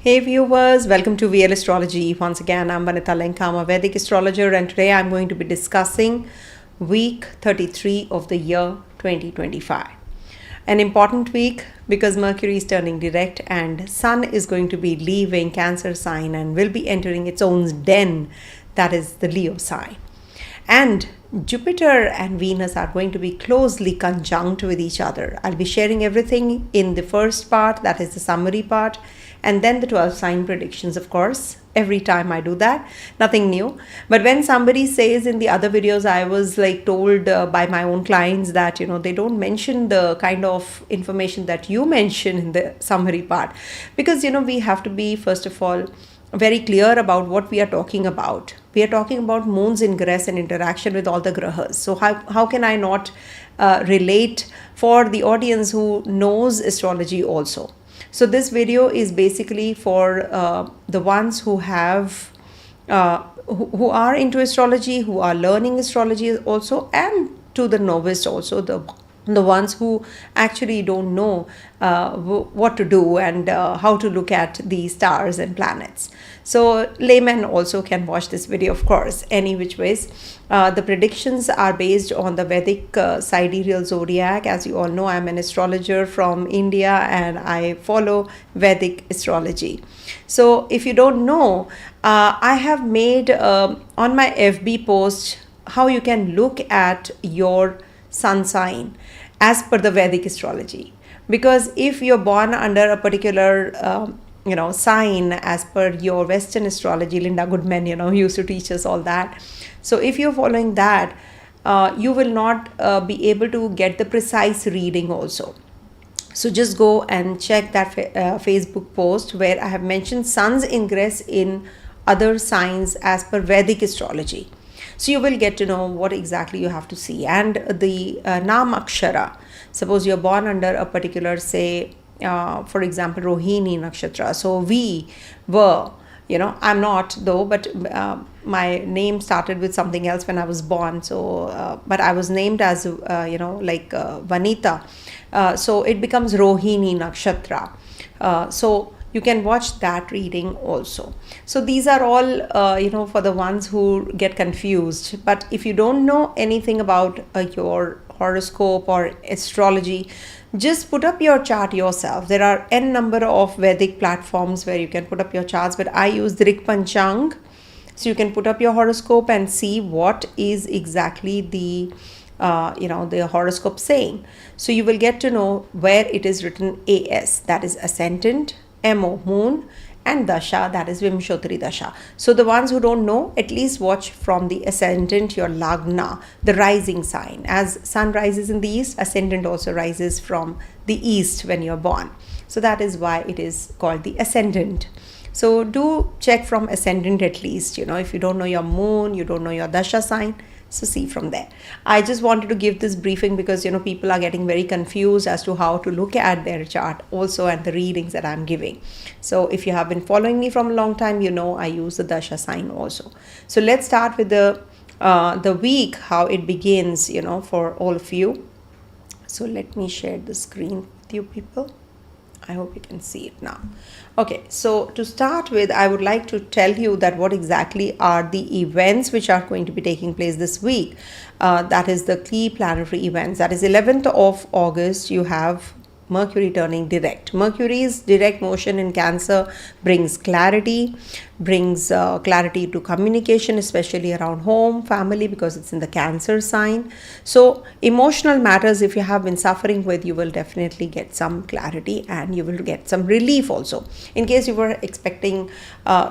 Hey viewers, welcome to VL Astrology. Once again, I'm Vanita Lenkam, a Vedic astrologer, and today I'm going to be discussing week 33 of the year 2025. An important week because Mercury is turning direct and Sun is going to be leaving Cancer sign and will be entering its own den, that is the Leo sign. And Jupiter and Venus are going to be closely conjunct with each other. I'll be sharing everything in the first part, that is the summary part, and then the 12 sign predictions, of course. Every time I do that, nothing new. But when somebody says in the other videos, I was told by my own clients that, they don't mention the kind of information that you mention in the summary part. Because, we have to be, first of all, very clear about what we are talking about. We are talking about moon's ingress and interaction with all the grahas. So how can I not relate for the audience who knows astrology also? So this video is basically for the ones who have who are into astrology, who are learning astrology also, and to the novice also, the ones who actually don't know what to do and how to look at the stars and planets. So laymen also can watch this video, of course, any which ways. The predictions are based on the Vedic sidereal zodiac. As you all know, I'm an astrologer from India and I follow Vedic astrology. So if you don't know, I have made on my FB post how you can look at your sun sign as per the Vedic astrology. Because if you're born under a particular sign as per your Western astrology, Linda Goodman, used to teach us all that. So if you're following that, you will not be able to get the precise reading also. So just go and check that Facebook post where I have mentioned sun's ingress in other signs as per Vedic astrology. So you will get to know what exactly you have to see. And the Nam Akshara, suppose you're born under a particular, say, for example, Rohini Nakshatra. So we were, I'm not though, but my name started with something else when I was born. So, but I was named as, Vanita. So it becomes Rohini Nakshatra. So you can watch that reading also. So these are all, for the ones who get confused. But if you don't know anything about your horoscope or astrology, just put up your chart yourself. There are n number of Vedic platforms where you can put up your charts, but I use Drik Panchang. So you can put up your horoscope and see what is exactly the the horoscope saying. So you will get to know where it is written AS, that is ascendant, MO, moon, and Dasha, that is Vimshotri Dasha. So the ones who don't know, at least watch from the ascendant, your Lagna, the rising sign. As sun rises in the east, ascendant also rises from the east when you're born. So that is why it is called the ascendant. So do check from ascendant at least, if you don't know your moon, you don't know your Dasha sign. So see from there. I just wanted to give this briefing because, people are getting very confused as to how to look at their chart also and the readings that I'm giving. So if you have been following me from a long time, I use the Dasha sign also. So let's start with the week, how it begins, for all of you. So let me share the screen with you people. I hope you can see it now. Okay, so to start with, I would like to tell you that what exactly are the events which are going to be taking place this week. That is the key planetary events. That is 11th of August, you have Mercury turning direct. Mercury's direct motion in Cancer brings clarity, brings clarity to communication, especially around home, family, because it's in the Cancer sign. So emotional matters, if you have been suffering with, you will definitely get some clarity and you will get some relief also. In case you were expecting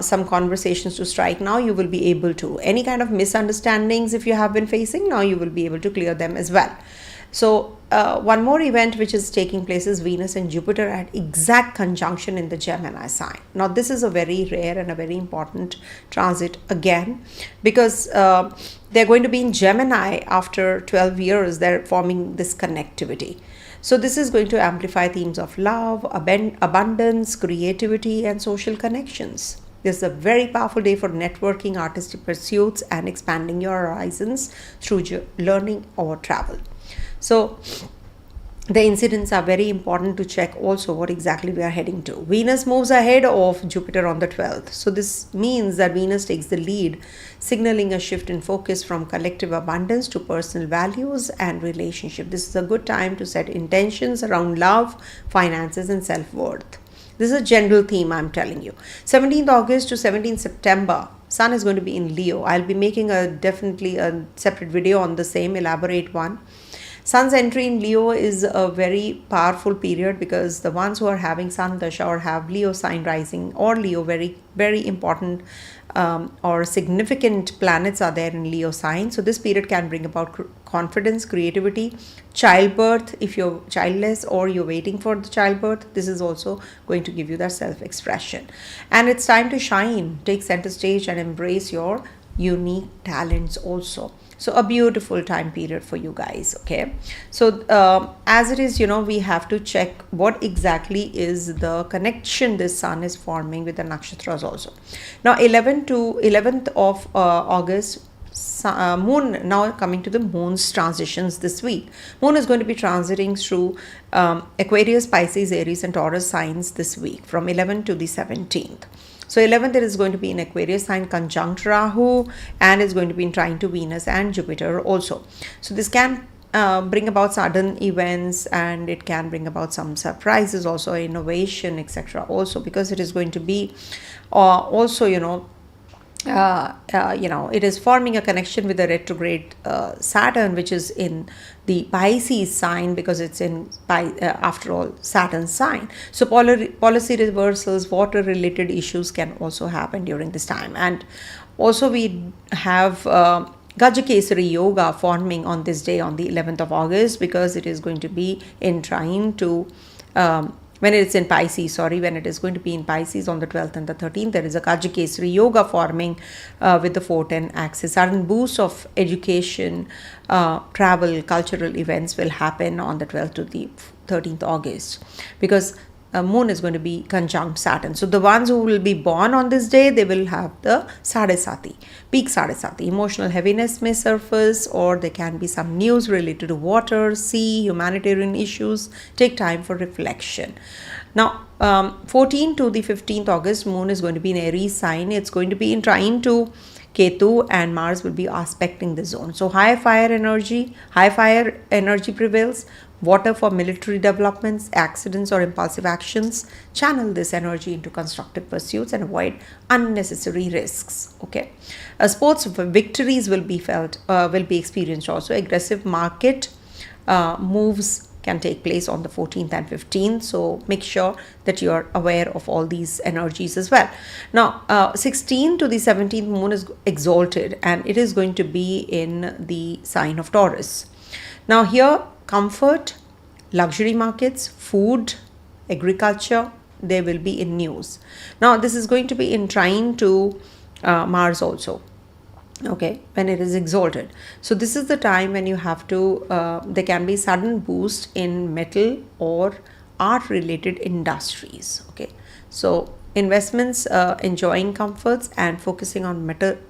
some conversations to strike, now you will be able to. Any kind of misunderstandings if you have been facing, now you will be able to clear them as well. So one more event which is taking place is Venus and Jupiter at exact conjunction in the Gemini sign. Now this is a very rare and a very important transit again, because they're going to be in Gemini after 12 years. They're forming this connectivity. So this is going to amplify themes of love, abundance, creativity, and social connections. This is a very powerful day for networking, artistic pursuits, and expanding your horizons through learning or travel. So the incidents are very important to check also what exactly we are heading to. Venus moves ahead of Jupiter on the 12th. So this means that Venus takes the lead, signaling a shift in focus from collective abundance to personal values and relationship. This is a good time to set intentions around love, finances, and self-worth. This is a general theme I'm telling you. 17th August to 17th September, Sun is going to be in Leo. I'll be making definitely a separate video on the same, elaborate one. Sun's entry in Leo is a very powerful period because the ones who are having Sun Dasha or have Leo sign rising or Leo, very, very important or significant planets are there in Leo sign. So this period can bring about confidence, creativity, childbirth. If you're childless or you're waiting for the childbirth, this is also going to give you that self-expression. And it's time to shine, take center stage and embrace your unique talents also. So a beautiful time period for you guys. Okay, so as it is, we have to check what exactly is the connection this Sun is forming with the nakshatras also. Now 11th of August, Moon, now coming to the Moon's transitions this week. Moon is going to be transiting through Aquarius, Pisces, Aries and Taurus signs this week from 11th to the 17th. So 11th, it is going to be in Aquarius sign conjunct Rahu, and is going to be in trine to Venus and Jupiter also. So this can bring about sudden events, and it can bring about some surprises also, innovation, etc. also, because it is going to be also, it is forming a connection with the retrograde Saturn, which is in the Pisces sign, because it's in after all Saturn sign. So policy reversals, water related issues can also happen during this time. And also we have Gajakesari yoga forming on this day, on the 11th of August, because it is going to be in trine to when it is in Pisces, when it is going to be in Pisces on the 12th and the 13th, there is a Gajakesari yoga forming with the 410 axis. Sudden boost of education, travel, cultural events will happen on the 12th to the 13th August, because Moon is going to be conjunct Saturn. So the ones who will be born on this day, they will have the Sadesati, peak Sadesati. Emotional heaviness may surface, or there can be some news related to water, sea, humanitarian issues. Take time for reflection. Now, 14th to the 15th August, Moon is going to be in Aries sign. It's going to be in trine to Ketu, and Mars will be aspecting the zone. So high fire energy prevails. Water for military developments, accidents or impulsive actions. Channel this energy into constructive pursuits and avoid unnecessary risks. Okay, sports victories will be experienced also. Aggressive market moves can take place on the 14th and 15th. So make sure that you are aware of all these energies as well. Now, 16th to the 17th, Moon is exalted, and it is going to be in the sign of Taurus. Now here, comfort, luxury markets, food, agriculture, they will be in news. Now this is going to be in trine to Mars also, okay, when it is exalted. So this is the time when you have to there can be sudden boost in metal or art related industries. Okay, so investments, enjoying comforts and focusing on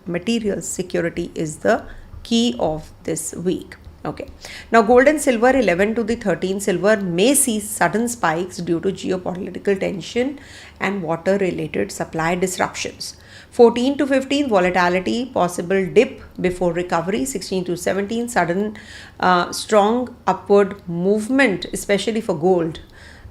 material security is the key of this week. Okay, now gold and silver, 11 to the 13th, silver may see sudden spikes due to geopolitical tension and water related supply disruptions. 14 to 15, volatility, possible dip before recovery. 16 to 17, sudden strong upward movement, especially for gold.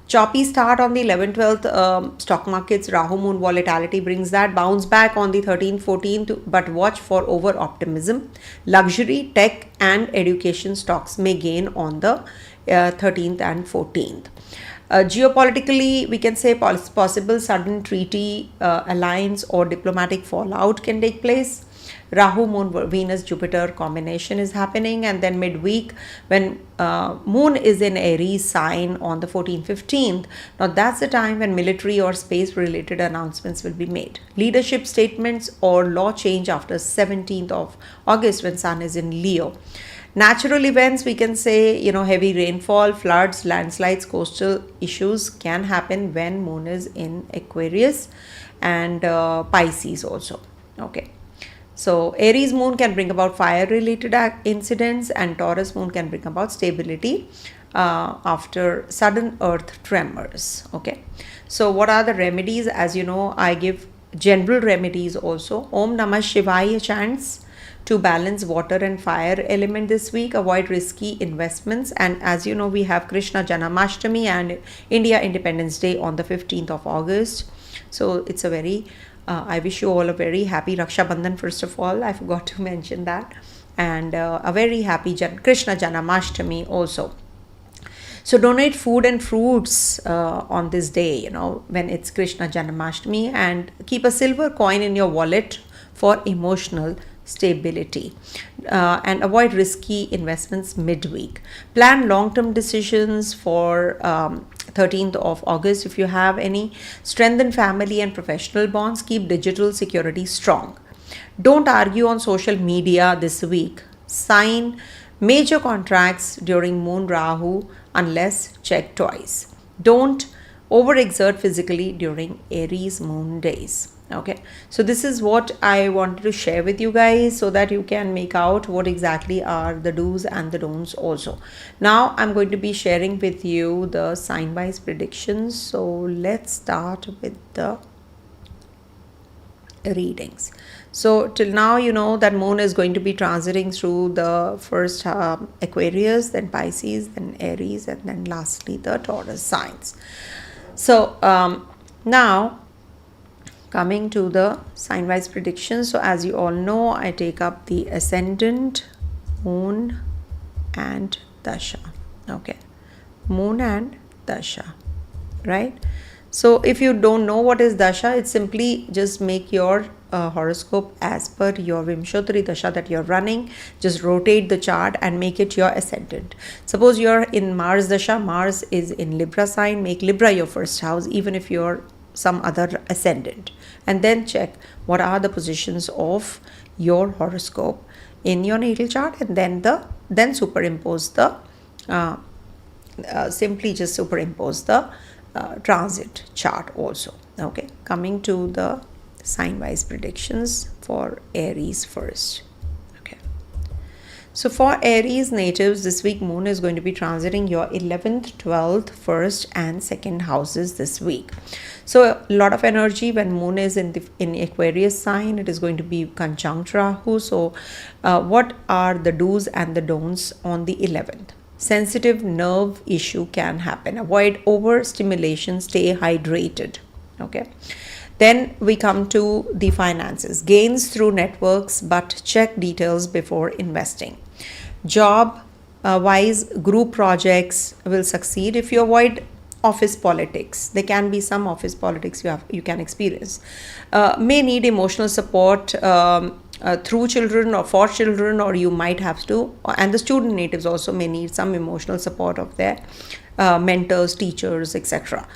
Choppy start on the 11th, 12th, stock markets, Rahu Moon volatility brings that. Bounce back on the 13th, 14th, but watch for over optimism. Luxury, tech and education stocks may gain on the 13th and 14th. Geopolitically, we can say possible sudden treaty, alliance or diplomatic fallout can take place. Rahu, Moon, Venus, Jupiter combination is happening, and then midweek when Moon is in Aries sign on the 14th, 15th. Now that's the time when military or space related announcements will be made. Leadership statements or law change after 17th of August when Sun is in Leo. Natural events, we can say, heavy rainfall, floods, landslides, coastal issues can happen when Moon is in Aquarius and Pisces also. Okay. So Aries Moon can bring about fire related incidents, and Taurus Moon can bring about stability after sudden earth tremors. Okay, so what are the remedies? As you know, I give general remedies also. Om Namah Shivaya chants to balance water and fire element this week. Avoid risky investments. And as you know, we have Krishna Janamashtami and India Independence Day on the 15th of August. So it's a very I wish you all a very happy Raksha Bandhan. First of all, I forgot to mention that. And a very happy Krishna Janamashtami also. So donate food and fruits on this day, you know, when it's Krishna Janamashtami, and keep a silver coin in your wallet for emotional stability. And avoid risky investments midweek. Plan long-term decisions for 13th of August if you have any. Strengthen family and professional bonds. Keep digital security strong. Don't argue on social media this week. Sign major contracts during Moon Rahu unless check twice. Don't overexert physically during Aries moon days. Okay, so this is what I wanted to share with you guys so that you can make out what exactly are the do's and the don'ts also. Now I'm going to be sharing with you the sign wise predictions. So let's start with the readings. So till now, you know that moon is going to be transiting through the first Aquarius, then Pisces, then Aries, and then lastly the Taurus signs. So now coming to the sign wise predictions. So as you all know, I take up the ascendant, moon and dasha. Okay, moon and dasha, right? So if you don't know what is dasha, it's simply just make your horoscope as per your Vimshottari dasha that you're running. Just rotate the chart and make it your ascendant. Suppose you're in Mars dasha, Mars is in Libra sign, make Libra your first house, even if you're some other ascendant, and then check what are the positions of your horoscope in your natal chart, and then superimpose the simply just superimpose the transit chart also. Okay, coming to the sign wise predictions for Aries first. Okay, so for Aries natives this week, moon is going to be transiting your 11th, 12th, 1st and 2nd houses this week. So a lot of energy when moon is in Aquarius sign. It is going to be conjunct Rahu. So what are the do's and the don'ts on the 11th? Sensitive nerve issue can happen. Avoid overstimulation. Stay hydrated. Okay. Then we come to the finances. Gains through networks, but check details before investing. Job wise, group projects will succeed if you avoid office politics. There can be some office politics you can experience. May need emotional support through children or for children, or you might have to, and the student natives also may need some emotional support of their mentors, teachers, etc.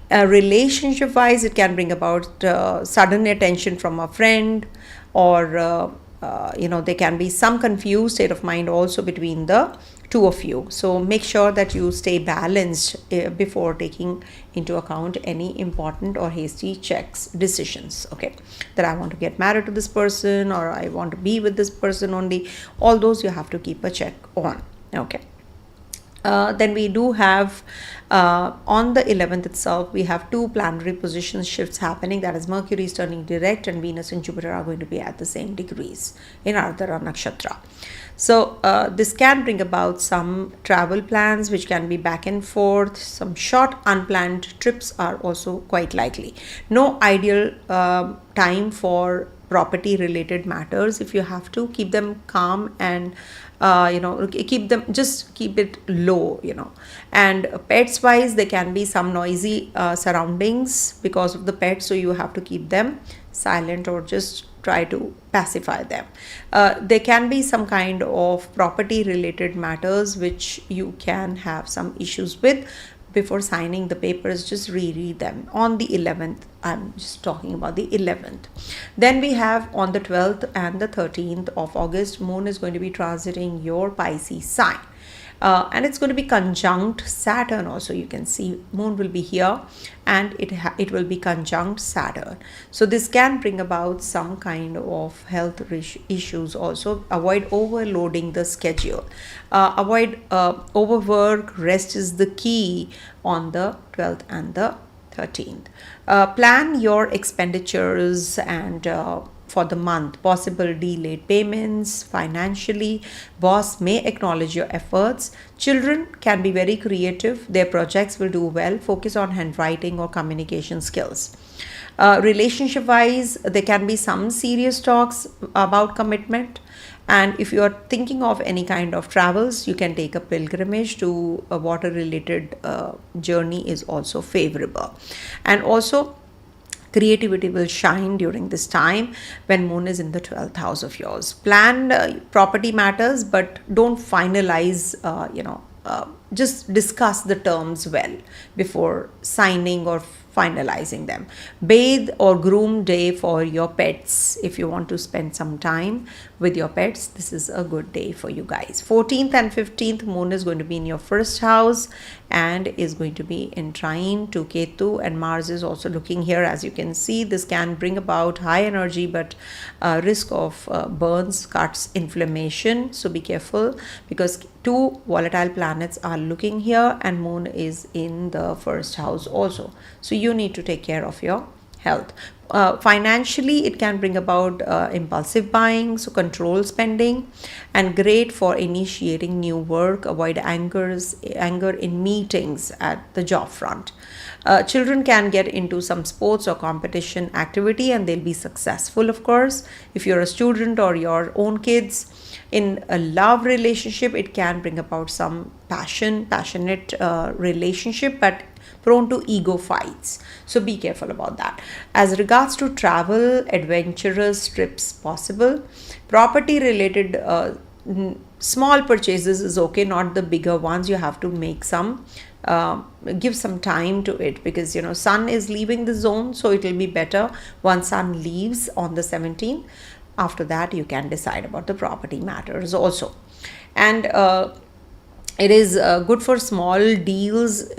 Relationship wise, it can bring about sudden attention from a friend, or there can be some confused state of mind also between the two of you. So make sure that you stay balanced before taking into account any important or hasty decisions. Okay, that I want to get married to this person, or I want to be with this person only. All those you have to keep a check on. Okay. Then we do have on the 11th itself, we have two planetary position shifts happening. That is, Mercury is turning direct and Venus and Jupiter are going to be at the same degrees in Ardhara Nakshatra. So this can bring about some travel plans which can be back and forth. Some short unplanned trips are also quite likely. No ideal time for property related matters. If you have to, keep them calm and keep it low, and pets wise, there can be some noisy surroundings because of the pets, so you have to keep them silent or just try to pacify them. There can be some kind of property related matters which you can have some issues with. Before signing the papers, just reread them. On the 11th, I'm just talking about the 11th. Then we have on the 12th and the 13th of August, moon is going to be transiting your Pisces sign. and it's going to be conjunct Saturn also. You can see moon will be here, and it will be conjunct Saturn. So this can bring about some kind of health issues also. Avoid overloading the schedule. Avoid overwork. Rest is the key on the 12th and the 13th. Plan your expenditures and for the month. Possible delayed payments financially. Boss may acknowledge your efforts. Children can be very creative. Their projects will do well. Focus on handwriting or communication skills. Relationship wise, there can be some serious talks about commitment. And if you are thinking of any kind of travels, you can take a pilgrimage to a water related journey is also favorable. And also, creativity will shine during this time when moon is in the 12th house of yours. Plan property matters, but don't finalize, just discuss the terms well before signing or finalizing them. Bathe or groom day for your pets. If you want to spend some time with your pets, this is a good day for you guys. 14th and 15th, moon is going to be in your first house and is going to be in trine to Ketu, and Mars is also looking here. As you can see, this can bring about high energy, but risk of burns, cuts, inflammation. So be careful, because two volatile planets are looking here and moon is in the first house also. So you need to take care of your health. Financially, it can bring about impulsive buying, so control spending, and great for initiating new work. Avoid anger in meetings at the job front. Children can get into some sports or competition activity and they'll be successful, of course. If you're a student or your own kids, in a love relationship, it can bring about some passionate relationship, but prone to ego fights. So be careful about that. As regards to travel, adventurous trips possible. Property related small purchases is okay, not the bigger ones. You have to make some give some time to it, because sun is leaving the zone, so it will be better once sun leaves on the 17th. After that, you can decide about the property matters also. And it is good for small deals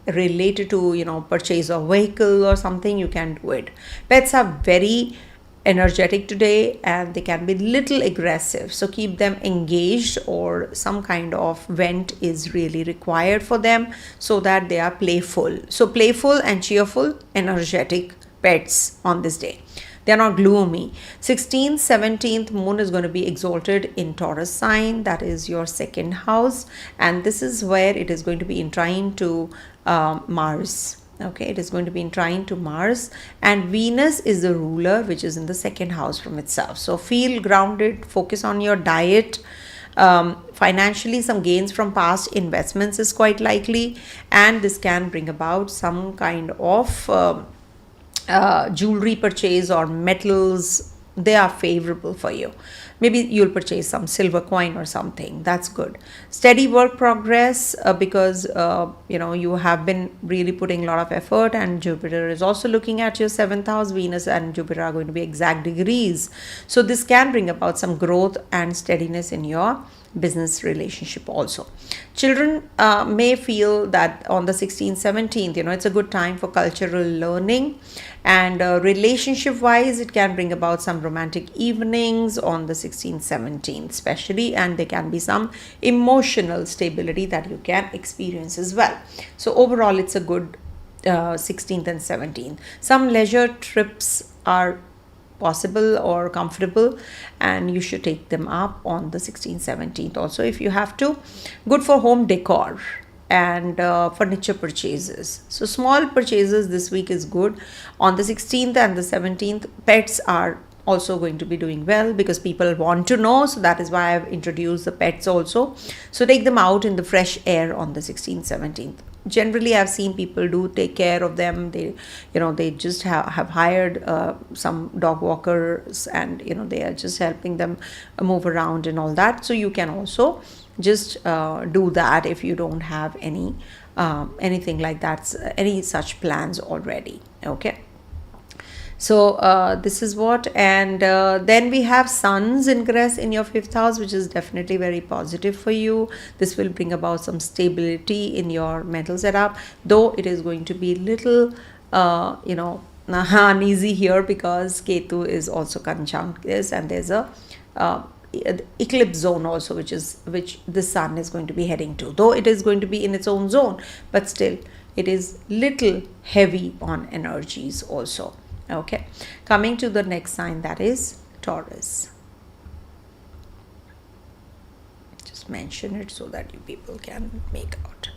related to purchase of vehicle or something. You can do it. Pets are very energetic today and they can be little aggressive, so keep them engaged, or some kind of vent is really required for them so that they are playful. So playful and cheerful, energetic pets on this day. They are not gloomy. 16th, 17th, moon is going to be exalted in Taurus sign. That is your second house. And this is where it is going to be in trine to Mars. Okay, it is going to be in trine to Mars. And Venus is the ruler, which is in the second house from itself. So feel grounded, focus on your diet. Financially, some gains from past investments is quite likely. And this can bring about some kind of jewelry purchase or metals. They are favorable for you. Maybe you'll purchase some silver coin or something. That's good. Steady work progress, because you have been really putting a lot of effort, and Jupiter is also looking at your 7th house. Venus and Jupiter are going to be exact degrees, so this can bring about some growth and steadiness in your business relationship also. Children may feel that on the 16th, 17th, it's a good time for cultural learning. And relationship wise, it can bring about some romantic evenings on the 16th, 17th especially, and there can be some emotional stability that you can experience as well. So overall, it's a good 16th and 17th. Some leisure trips are possible or comfortable, and you should take them up on the 16th, 17th also if you have to. Good for home decor and furniture purchases. So small purchases this week is good. On the 16th and the 17th, pets are also going to be doing well because people want to know. So that is why I've introduced the pets also. So take them out in the fresh air on the 16th, 17th. Generally, I've seen people do take care of them. They just have hired some dog walkers, and they are just helping them move around and all that. So you can also just do that if you don't have anything like that, any such plans already. Okay. So this is what, and then we have sun's ingress in your fifth house, which is definitely very positive for you. This will bring about some stability in your mental setup, though it is going to be little uneasy here, because Ketu is also conjunct this, and there's a eclipse zone also, which the sun is going to be heading to, though it is going to be in its own zone, but still it is little heavy on energies also. Okay, coming to the next sign, that is Taurus. Just mention it so that you people can make out.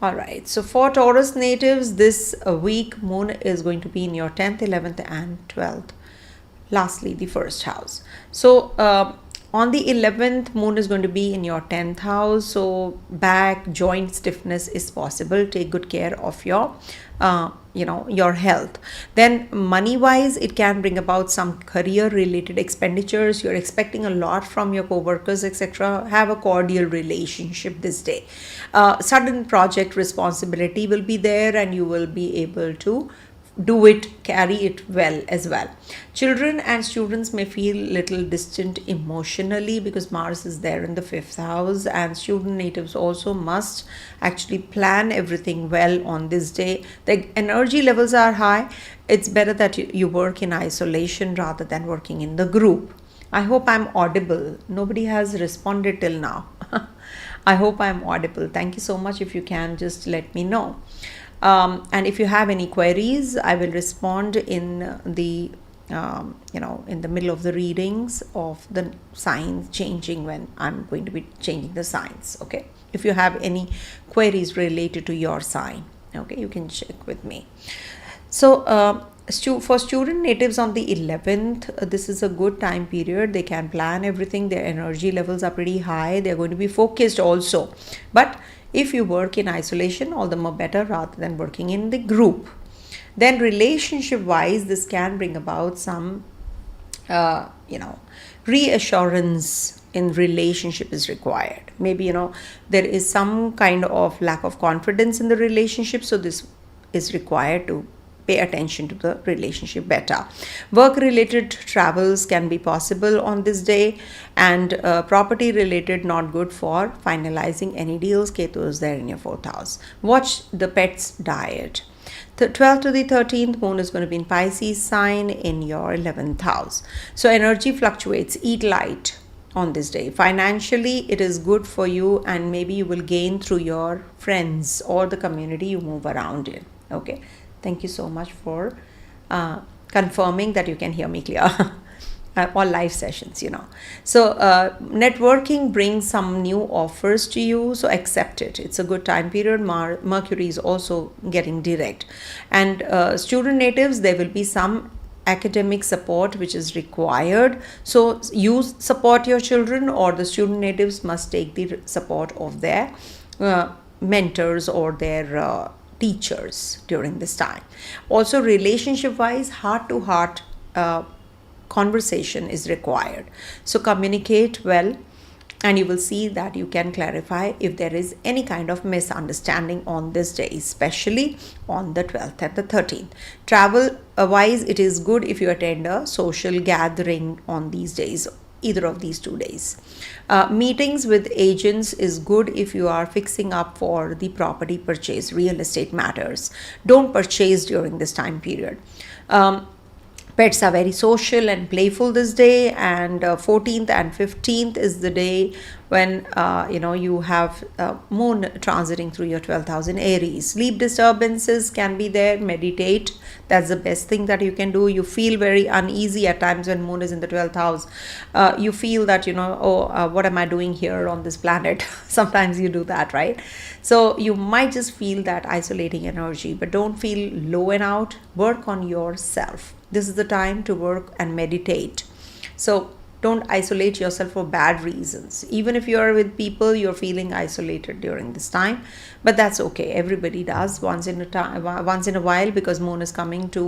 Alright, so for Taurus natives, this week moon is going to be in your 10th, 11th and 12th. Lastly, the first house. So on the 11th, moon is going to be in your 10th house. So back, joint stiffness is possible. Take good care of your your health. Then money wise, it can bring about some career related expenditures. You're expecting a lot from your co-workers, etc. Have a cordial relationship this day. Sudden project responsibility will be there, and you will be able to carry it well as well. Children and students may feel little distant emotionally, because Mars is there in the fifth house, and student natives also must actually plan everything well on this day. The energy levels are high. It's better that you work in isolation rather than working in the group. I hope I'm audible. Nobody has responded till now. I hope I'm audible. Thank you so much. If you can, just let me know. And if you have any queries, I will respond in the in the middle of the readings of the signs changing, when I'm going to be changing the signs. Okay, if you have any queries related to your sign, okay, you can check with me. So for student natives on the 11th, this is a good time period. They can plan everything. Their energy levels are pretty high. They're going to be focused also, but if you work in isolation, all the more better rather than working in the group. Then relationship wise, this can bring about some reassurance in relationship is required. Maybe there is some kind of lack of confidence in the relationship, so this is required to pay attention to the relationship better. Work related travels can be possible on this day, and property related not good for finalizing any deals. Ketu is there in your fourth house. Watch the pet's diet. The 12th to the 13th, moon is going to be in Pisces sign in your 11th house. So energy fluctuates. Eat light on this day. Financially, it is good for you, and maybe you will gain through your friends or the community you move around in. Okay. Thank you so much for confirming that you can hear me clear. All live sessions, So networking brings some new offers to you, so accept it. It's a good time period. Mercury is also getting direct. And student natives, there will be some academic support which is required. So you support your children, or the student natives must take the support of their mentors or their teachers during this time. Also, relationship wise, heart to heart conversation is required. So communicate well, and you will see that you can clarify if there is any kind of misunderstanding on this day, especially on the 12th and the 13th. Travel wise, it is good if you attend a social gathering on these days, either of these 2 days. Meetings with agents is good if you are fixing up for the property purchase, real estate matters. Don't purchase during this time period. Pets are very social and playful this day, and 14th and 15th is the day when you have moon transiting through your 12th house in Aries. Sleep disturbances can be there. Meditate. That's the best thing that you can do. You feel very uneasy at times when moon is in the 12th house. You feel that what am I doing here on this planet? Sometimes you do that, right? So you might just feel that isolating energy, but don't feel low and out. Work on yourself. This is the time to work and meditate. So Don't isolate yourself for bad reasons. Even if you are with people, you're feeling isolated during this time, but that's okay. Everybody does once in a while, because moon is coming to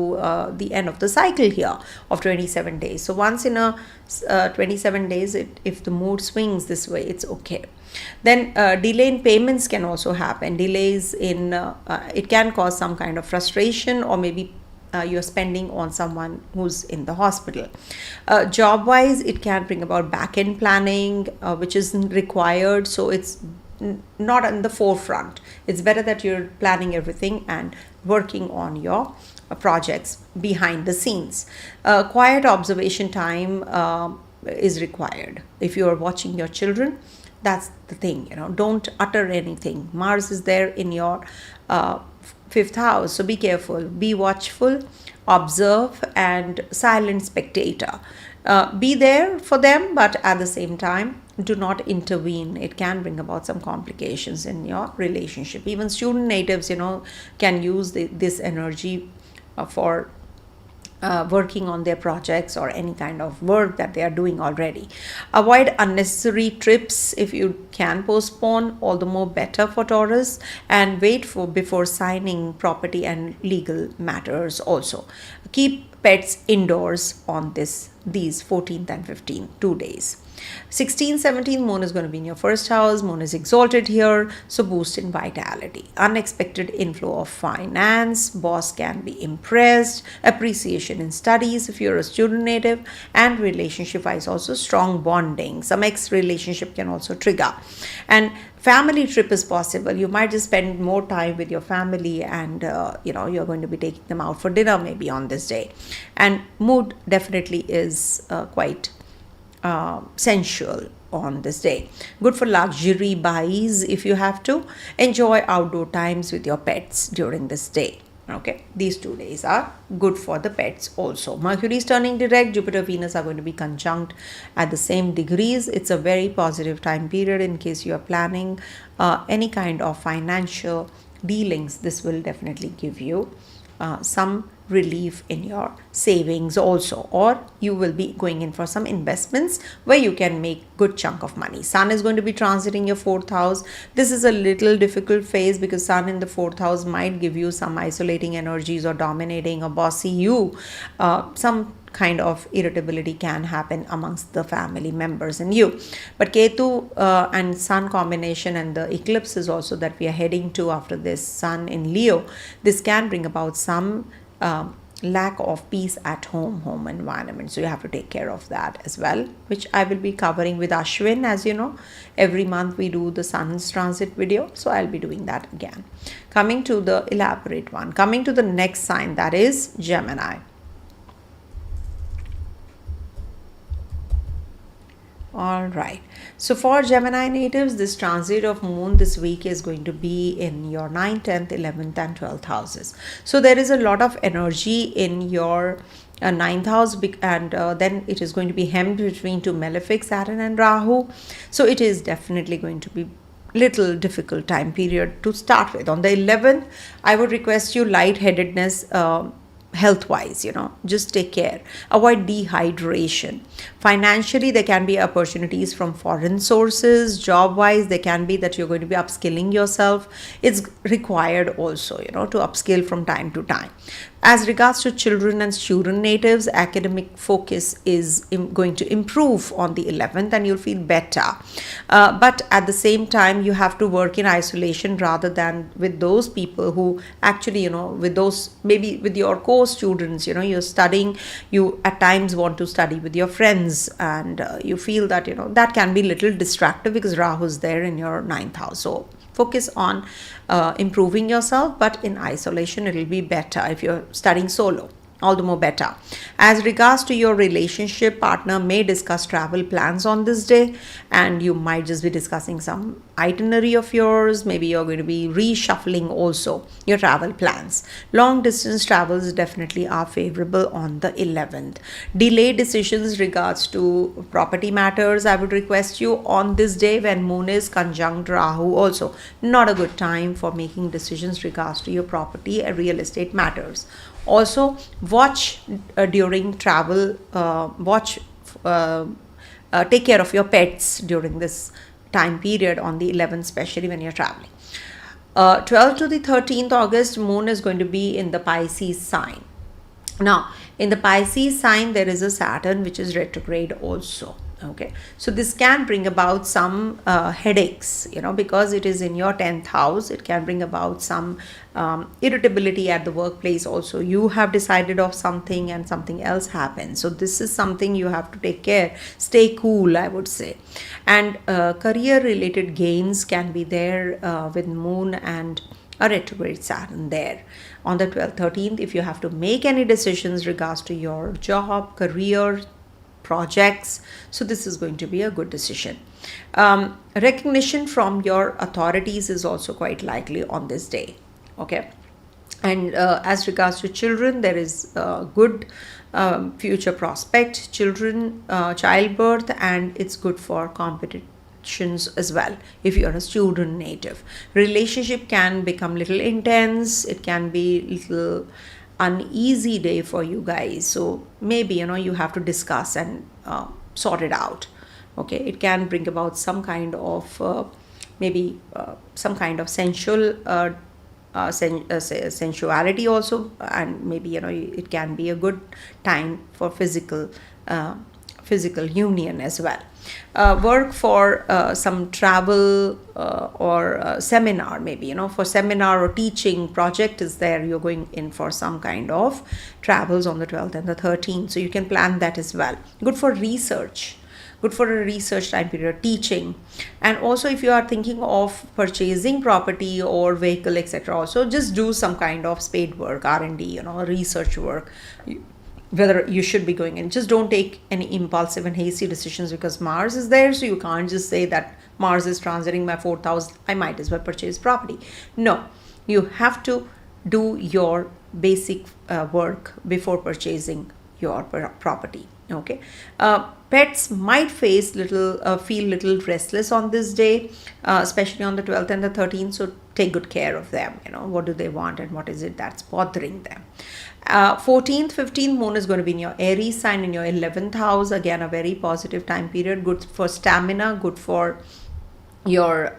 the end of the cycle here of 27 days. So once in a 27 days, if the mood swings this way, it's okay. Then delay in payments can also happen. Delays in it can cause some kind of frustration, or maybe you're spending on someone who's in the hospital. Job wise, it can bring about back end planning, which is required, so it's not in the forefront. It's better that you're planning everything and working on your projects behind the scenes. Quiet observation time is required. If you are watching your children, that's the thing, don't utter anything. Mars is there in your fifth house, so be careful, be watchful, observe, and silent spectator. Be there for them, but at the same time, do not intervene. It can bring about some complications in your relationship. Even student natives, can use this energy for working on their projects or any kind of work that they are doing already. Avoid unnecessary trips. If you can postpone, all the more better for Taurus, and wait for before signing property and legal matters also. Keep pets indoors on these 14th and 15th 2 days. 16th, 17th, moon is going to be in your first house. Moon is exalted here, so boost in vitality. Unexpected inflow of finance. Boss can be impressed. Appreciation in studies if you're a student native. And relationship wise also strong bonding. Some relationship can also trigger. And family trip is possible. You might just spend more time with your family, and you're going to be taking them out for dinner maybe on this day. And mood definitely is quite sensual on this day. Good for luxury buys if you have to. Enjoy outdoor times with your pets during this day. Okay, these 2 days are good for the pets also. Mercury is turning direct. Jupiter, Venus are going to be conjunct at the same degrees. It's a very positive time period in case you are planning any kind of financial dealings. This will definitely give you some relief in your savings also, or you will be going in for some investments where you can make good chunk of money. Sun is going to be transiting your fourth house. This is a little difficult phase because Sun in the fourth house might give you some isolating energies or dominating or bossy you. Some kind of irritability can happen amongst the family members and you. But Ketu and Sun combination and the eclipses also that we are heading to after this, Sun in Leo, this can bring about some lack of peace at home environment. So you have to take care of that as well, which I will be covering with Ashwin. As you know, every month we do the Sun's transit video, so I'll be doing that again. Coming to the elaborate one, coming to the next sign, that is Gemini. All right, so for Gemini natives, this transit of moon this week is going to be in your 9th, 10th, 11th and 12th houses. So there is a lot of energy in your 9th house, and then it is going to be hemmed between two malefic, Saturn and Rahu. So it is definitely going to be little difficult time period to start with. On the 11th, I would request you lightheadedness, health wise, just take care. Avoid dehydration. Financially, there can be opportunities from foreign sources. Job wise, there can be that you're going to be upskilling yourself. It's required also, to upskill from time to time. As regards to children and student natives, academic focus is going to improve on the 11th and you'll feel better. But at the same time, you have to work in isolation rather than with those people who actually, with those, maybe with your co-students, you're studying, you at times want to study with your friends, and you feel that, that can be little distractive because Rahu is there in your 9th house. So focus on improving yourself, but in isolation it will be better. If you're studying solo, all the more better. As regards to your relationship, partner may discuss travel plans on this day, and you might just be discussing some itinerary of yours. Maybe you're going to be reshuffling also your travel plans. Long distance travels definitely are favorable on the 11th. Delay decisions regards to property matters, I would request you on this day when moon is conjunct Rahu also. Not a good time for making decisions regards to your property and real estate matters. Also, watch during travel, watch take care of your pets during this time period on the 11th, especially when you're traveling. 12th to the 13th August, moon is going to be in the Pisces sign. Now, in the Pisces sign, there is a Saturn which is retrograde also. Okay, so this can bring about some headaches, because it is in your 10th house. It can bring about some irritability at the workplace also. You have decided of something and something else happens. So this is something you have to take care. Stay cool, I would say. And career related gains can be there with moon and a retrograde Saturn there. On the 12th, 13th, if you have to make any decisions regards to your job, career, projects, so this is going to be a good decision. Recognition from your authorities is also quite likely on this day. Okay, and as regards to children, there is good future prospect, childbirth, and it's good for competitions as well if you're a student native. Relationship can become little intense. It can be little uneasy day for you guys, so maybe you have to discuss and sort it out. Okay, it can bring about some kind of maybe some kind of sensuality also, and maybe it can be a good time for physical union as well. Work for some travel or seminar, maybe for seminar or teaching project is there. You're going in for some kind of travels on the 12th and the 13th, so you can plan that as well. Good for research, good for a research time period, teaching. And also if you are thinking of purchasing property or vehicle, etc., also just do some kind of spade work, R&D, research work, whether you should be going in. Just don't take any impulsive and hasty decisions, because Mars is there, so you can't just say that Mars is transiting my 4th house, I might as well purchase property. No, you have to do your basic work before purchasing your property. Okay, pets might feel little restless on this day, especially on the 12th and the 13th, so take good care of them. What do they want and what is it that's bothering them. 14th, 15th, moon is going to be in your Aries sign in your 11th house. Again, a very positive time period, good for stamina, good for your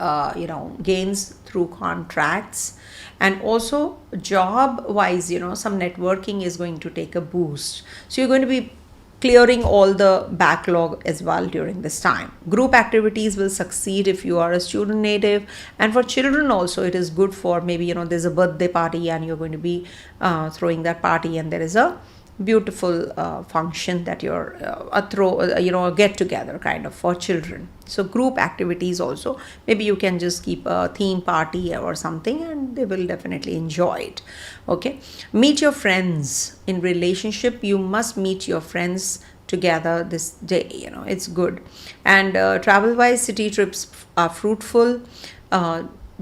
gains through contracts, and also job wise, some networking is going to take a boost, so you're going to be clearing all the backlog as well during this time. Group activities will succeed if you are a student native, and for children also it is good for maybe there's a birthday party and you're going to be throwing that party, and there is a beautiful function that you're a get together kind of for children. So group activities also, maybe you can just keep a theme party or something and they will definitely enjoy it. Okay, meet your friends. In relationship, you must meet your friends together this day, it's good. And travel wise, city trips are fruitful.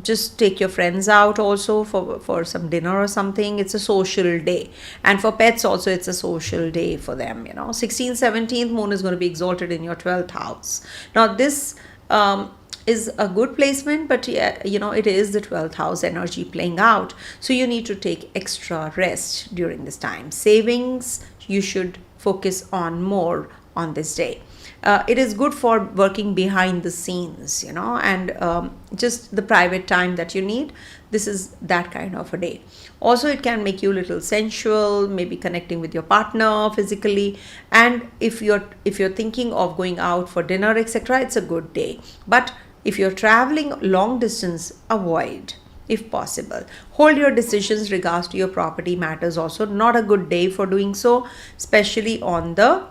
Just take your friends out also for some dinner or something. It's a social day, and for pets also it's a social day for them. 16th, 17th, moon is going to be exalted in your 12th house. Now this is a good placement, but it is the 12th house energy playing out, so you need to take extra rest during this time. Savings you should focus on more on this day. It is good for working behind the scenes, and just the private time that you need. This is that kind of a day. Also, it can make you a little sensual, maybe connecting with your partner physically. And if you're thinking of going out for dinner, etc., it's a good day. But if you're traveling long distance, avoid if possible. Hold your decisions regards to your property matters also. Not a good day for doing so, especially on the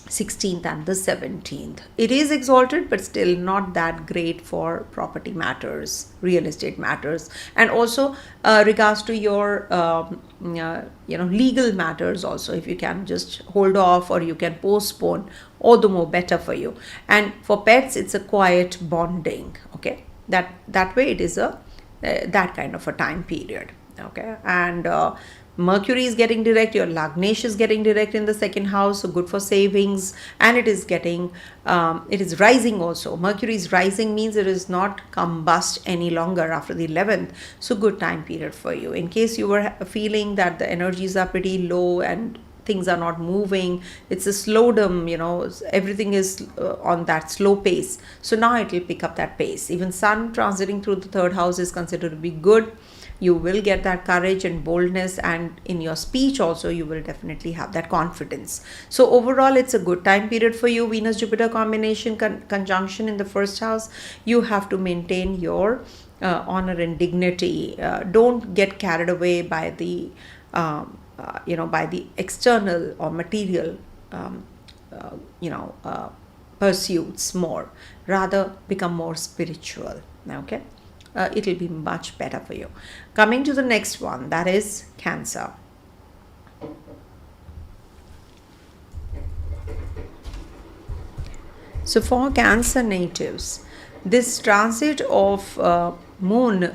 16th and the 17th. It is exalted, but still not that great for property matters, real estate matters, and also regards to your legal matters also. If you can just hold off or you can postpone, all the more better for you. And for pets, it's a quiet bonding. Okay, that way it is a that kind of a time period. Okay, and Mercury is getting direct, your Lagnesh is getting direct in the 2nd house, so good for savings. And it is rising also. Mercury is rising means it is not combust any longer after the 11th, so good time period for you. In case you were feeling that the energies are pretty low and things are not moving. It's a slowdom, everything is on that slow pace. So now it will pick up that pace. Even Sun transiting through the third house is considered to be good. You will get that courage and boldness, and in your speech also you will definitely have that confidence. So overall, it's a good time period for you. Venus Jupiter combination conjunction in the first house. You have to maintain your honor and dignity. Don't get carried away by the by the external or material pursuits more. Rather become more spiritual. Okay. It will be much better for you. Coming to the next one, that is Cancer. So for Cancer natives, this transit of moon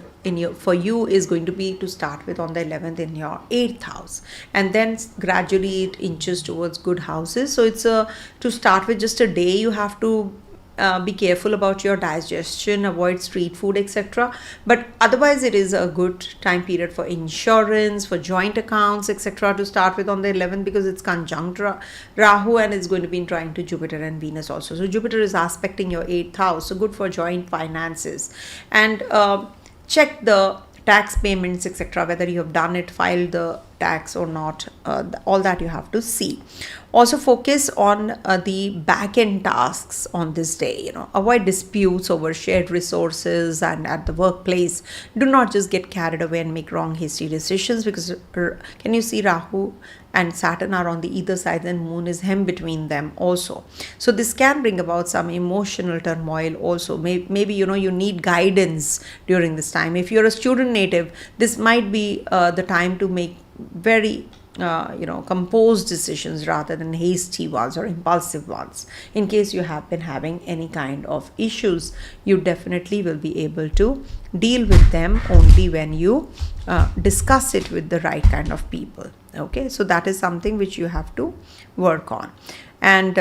for you is going to be, to start with, on the 11th in your 8th house, and then gradually it inches towards good houses. So it's to start with just a day. You have to be careful about your digestion, avoid street food, etc. But otherwise, it is a good time period for insurance, for joint accounts, etc. to start with on the 11th, because it's conjunct Rahu, and it's going to be trying to Jupiter and Venus also. So Jupiter is aspecting your 8th house, so good for joint finances. And check the tax payments, etc., whether you have done it, filed the tax or not. All that you have to see. Also focus on the back-end tasks on this day. Avoid disputes over shared resources, and at the workplace, do not just get carried away and make wrong, hasty decisions, because can you see Rahu and Saturn are on the either side, and Moon is hemmed between them also. So this can bring about some emotional turmoil also. Maybe you need guidance during this time. If you're a student native, this might be the time to make very composed decisions rather than hasty ones or impulsive ones. In case you have been having any kind of issues, you definitely will be able to deal with them only when you discuss it with the right kind of people. Okay, so that is something which you have to work on. And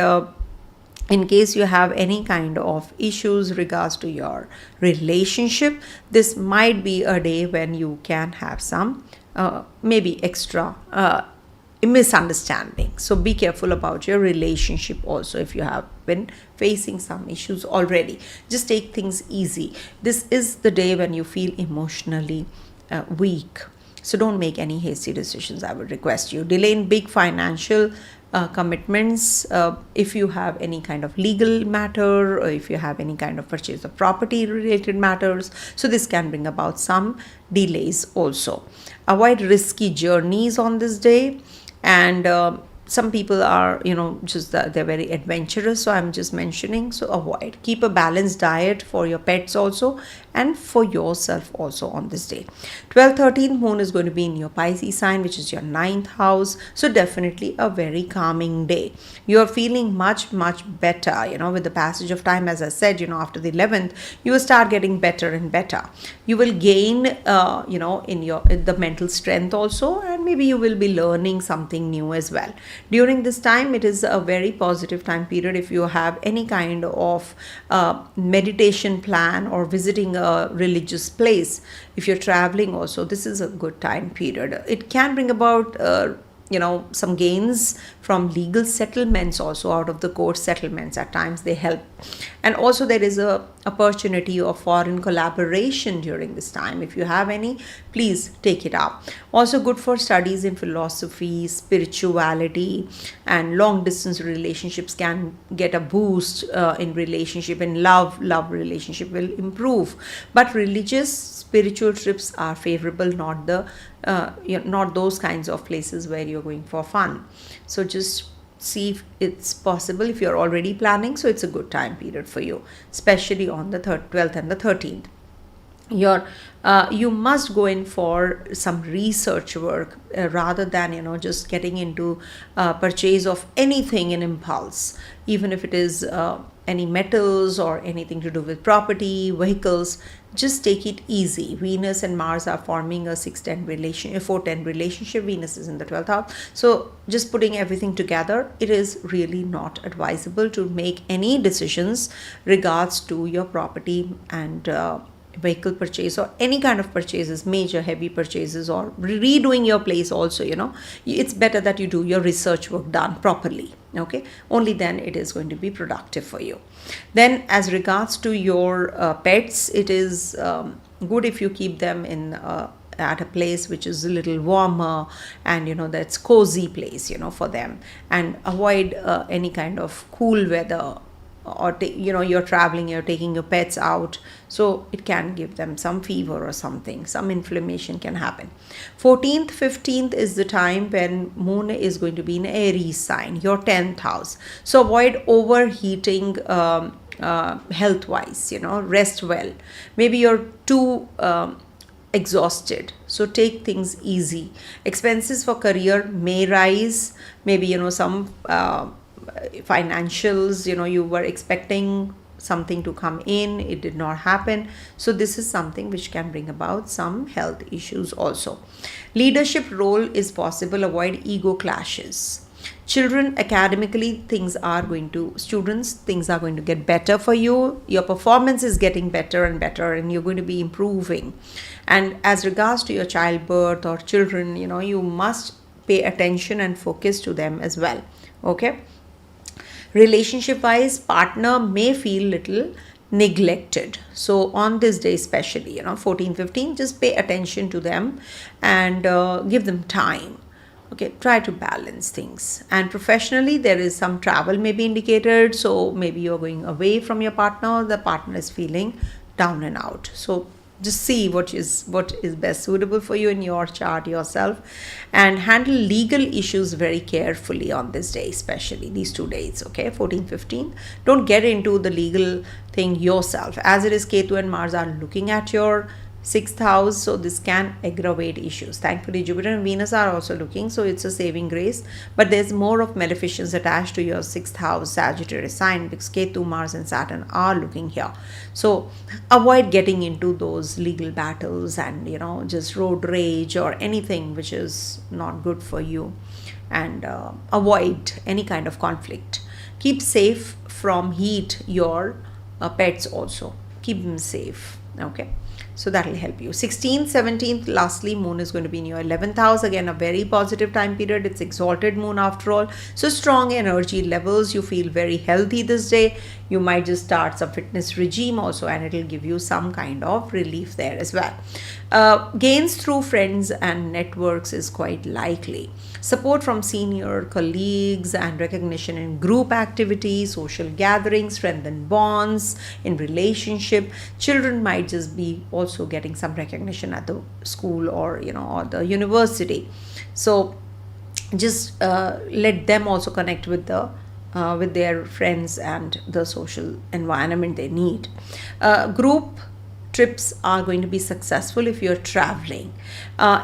in case you have any kind of issues regards to your relationship, this might be a day when you can have some maybe extra misunderstanding. So be careful about your relationship also. If you have been facing some issues already, just take things easy. This is the day when you feel emotionally weak. So don't make any hasty decisions, I would request you. Delay in big financial commitments. If you have any kind of legal matter, or if you have any kind of purchase of property related matters, so this can bring about some delays also. Avoid risky journeys on this day. And some people are they're very adventurous, so I'm just mentioning, so avoid. Keep a balanced diet for your pets also, and for yourself also on this day. 12th, 13th Moon is going to be in your Pisces sign, which is your 9th house. So definitely a very calming day. You're feeling much better, with the passage of time. As I said, after the 11th, you will start getting better and better. You will gain in the mental strength also, and maybe you will be learning something new as well. During this time, it is a very positive time period. If you have any kind of meditation plan or visiting a religious place, if you're traveling also, this is a good time period. It can bring about some gains from legal settlements also, out of the court settlements. At times they help. And also there is a opportunity of foreign collaboration during this time. If you have any, please take it up. Also good for studies in philosophy, spirituality, and long distance relationships can get a boost in relationship, and love relationship will improve. But religious, spiritual trips are favorable, not those kinds of places where you're going for fun. So just see if it's possible, if you're already planning. So it's a good time period for you, especially on the 12th and the 13th. You must go in for some research work rather than just getting into purchase of anything in impulse, even if it is any metals or anything to do with property, vehicles. Just take it easy. Venus and Mars are forming a 4-10 relationship. Venus is in the 12th house. So just putting everything together, it is really not advisable to make any decisions regards to your property and vehicle purchase or any kind of purchases, major heavy purchases, or redoing your place also, it's better that you do your research work done properly. Okay, only then it is going to be productive for you. Then as regards to your pets, it is good if you keep them in at a place which is a little warmer, and that's cozy place for them, and avoid any kind of cool weather, or you're traveling, you're taking your pets out, so it can give them some fever or something, some inflammation can happen. 14th 15th is the time when moon is going to be in Aries sign, your 10th house, so avoid overheating health wise, rest well. Maybe you're too exhausted, so take things easy. Expenses for career may rise, maybe some financials, you were expecting something to come in, it did not happen, so this is something which can bring about some health issues also. Leadership role is possible, avoid ego clashes. Children, academically, things are going to get better for you. Your performance is getting better and better, and you're going to be improving. And as regards to your childbirth or children, you must pay attention and focus to them as well. Okay. Relationship wise, partner may feel little neglected, so on this day especially, 14 15, just pay attention to them and give them time. Okay, try to balance things. And professionally, there is some travel may be indicated, so maybe you're going away from your partner, the partner is feeling down and out, so just see what is best suitable for you in your chart yourself, and handle legal issues very carefully on this day, especially these 2 days. Okay, 14 15, don't get into the legal thing yourself, as it is Ketu and Mars are looking at your 6th house, so this can aggravate issues. Thankfully Jupiter and Venus are also looking, so it's a saving grace, but there's more of maleficence attached to your 6th house Sagittarius sign, because Ketu, Mars and Saturn are looking here, so avoid getting into those legal battles and just road rage or anything which is not good for you, and avoid any kind of conflict. Keep safe from heat your pets also, keep them safe. Okay, so that will help you. 16th 17th, lastly, moon is going to be in your 11th house, again a very positive time period, it's exalted moon after all, so strong energy levels, you feel very healthy this day. You might just start some fitness regime also, and it will give you some kind of relief there as well. Gains through friends and networks is quite likely. Support from senior colleagues and recognition in group activities, social gatherings, strengthen bonds in relationship. Children might just be also getting some recognition at the school or or the university, so just let them also connect with their friends and the social environment they need. Group trips are going to be successful if you're traveling.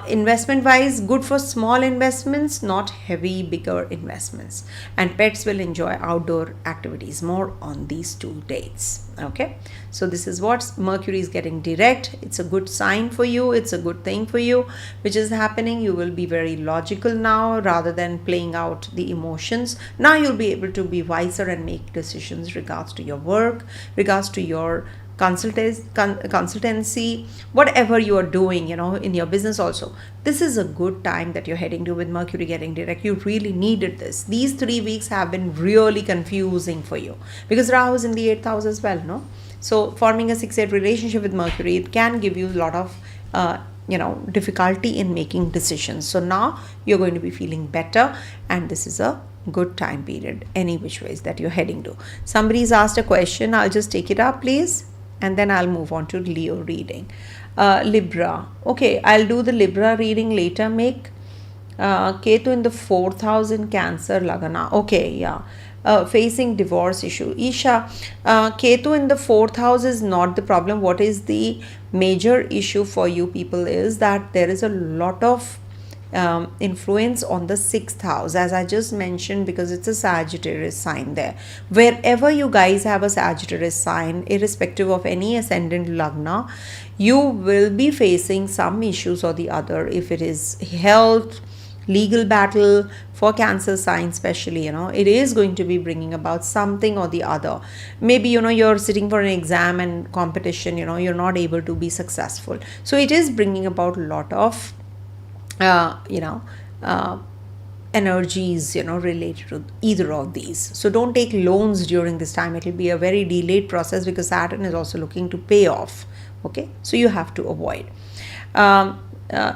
Investment wise, good for small investments, not heavy bigger investments, and pets will enjoy outdoor activities more on these 2 dates. Okay, so this is what Mercury is getting direct. It's a good sign for you, it's a good thing for you which is happening. You will be very logical now rather than playing out the emotions. Now you'll be able to be wiser and make decisions regards to your work, regards to your consultancy, whatever you are doing, in your business also. This is a good time that you're heading to with Mercury getting direct. You really needed this. These 3 weeks have been really confusing for you because Rahu is in the 8th house as well, no? So forming a 6-8 relationship with Mercury, it can give you a lot of difficulty in making decisions. So now you're going to be feeling better, and this is a good time period any which ways that you're heading to. Somebody's asked a question, I'll just take it up please, and then I'll move on to Leo reading. Libra. Okay, I'll do the Libra reading later. Make Ketu in the 4th house in Cancer Lagana. Okay, yeah. Facing divorce issue. Isha, Ketu in the 4th house is not the problem. What is the major issue for you people is that there is a lot of influence on the 6th house, as I just mentioned, because it's a Sagittarius sign there. Wherever you guys have a Sagittarius sign, irrespective of any ascendant lagna, you will be facing some issues or the other. If it is health, legal battle, for Cancer sign especially, it is going to be bringing about something or the other. Maybe, you're sitting for an exam and competition, you're not able to be successful. So it is bringing about a lot of, uh, energies, related to either of these. So don't take loans during this time. It will be a very delayed process because Saturn is also looking to pay off. Okay, so you have to avoid.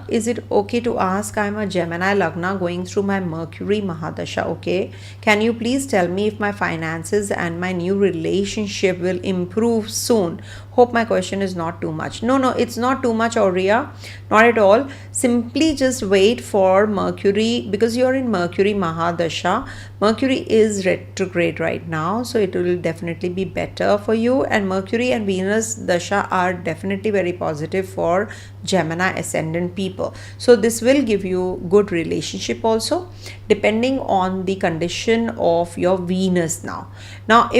Is it okay to ask? I'm a Gemini Lagna going through my Mercury Mahadasha. Okay, can you please tell me if my finances and my new relationship will improve soon? Hope my question is not too much. No, it's not too much, Aurea, not at all. Simply just wait for Mercury, because you're in Mercury Mahadasha. Mercury is retrograde right now, so it will definitely be better for you. And Mercury and Venus Dasha are definitely very positive for Gemini ascendant people. So this will give you good relationship also, depending on the condition of your Venus now. Now,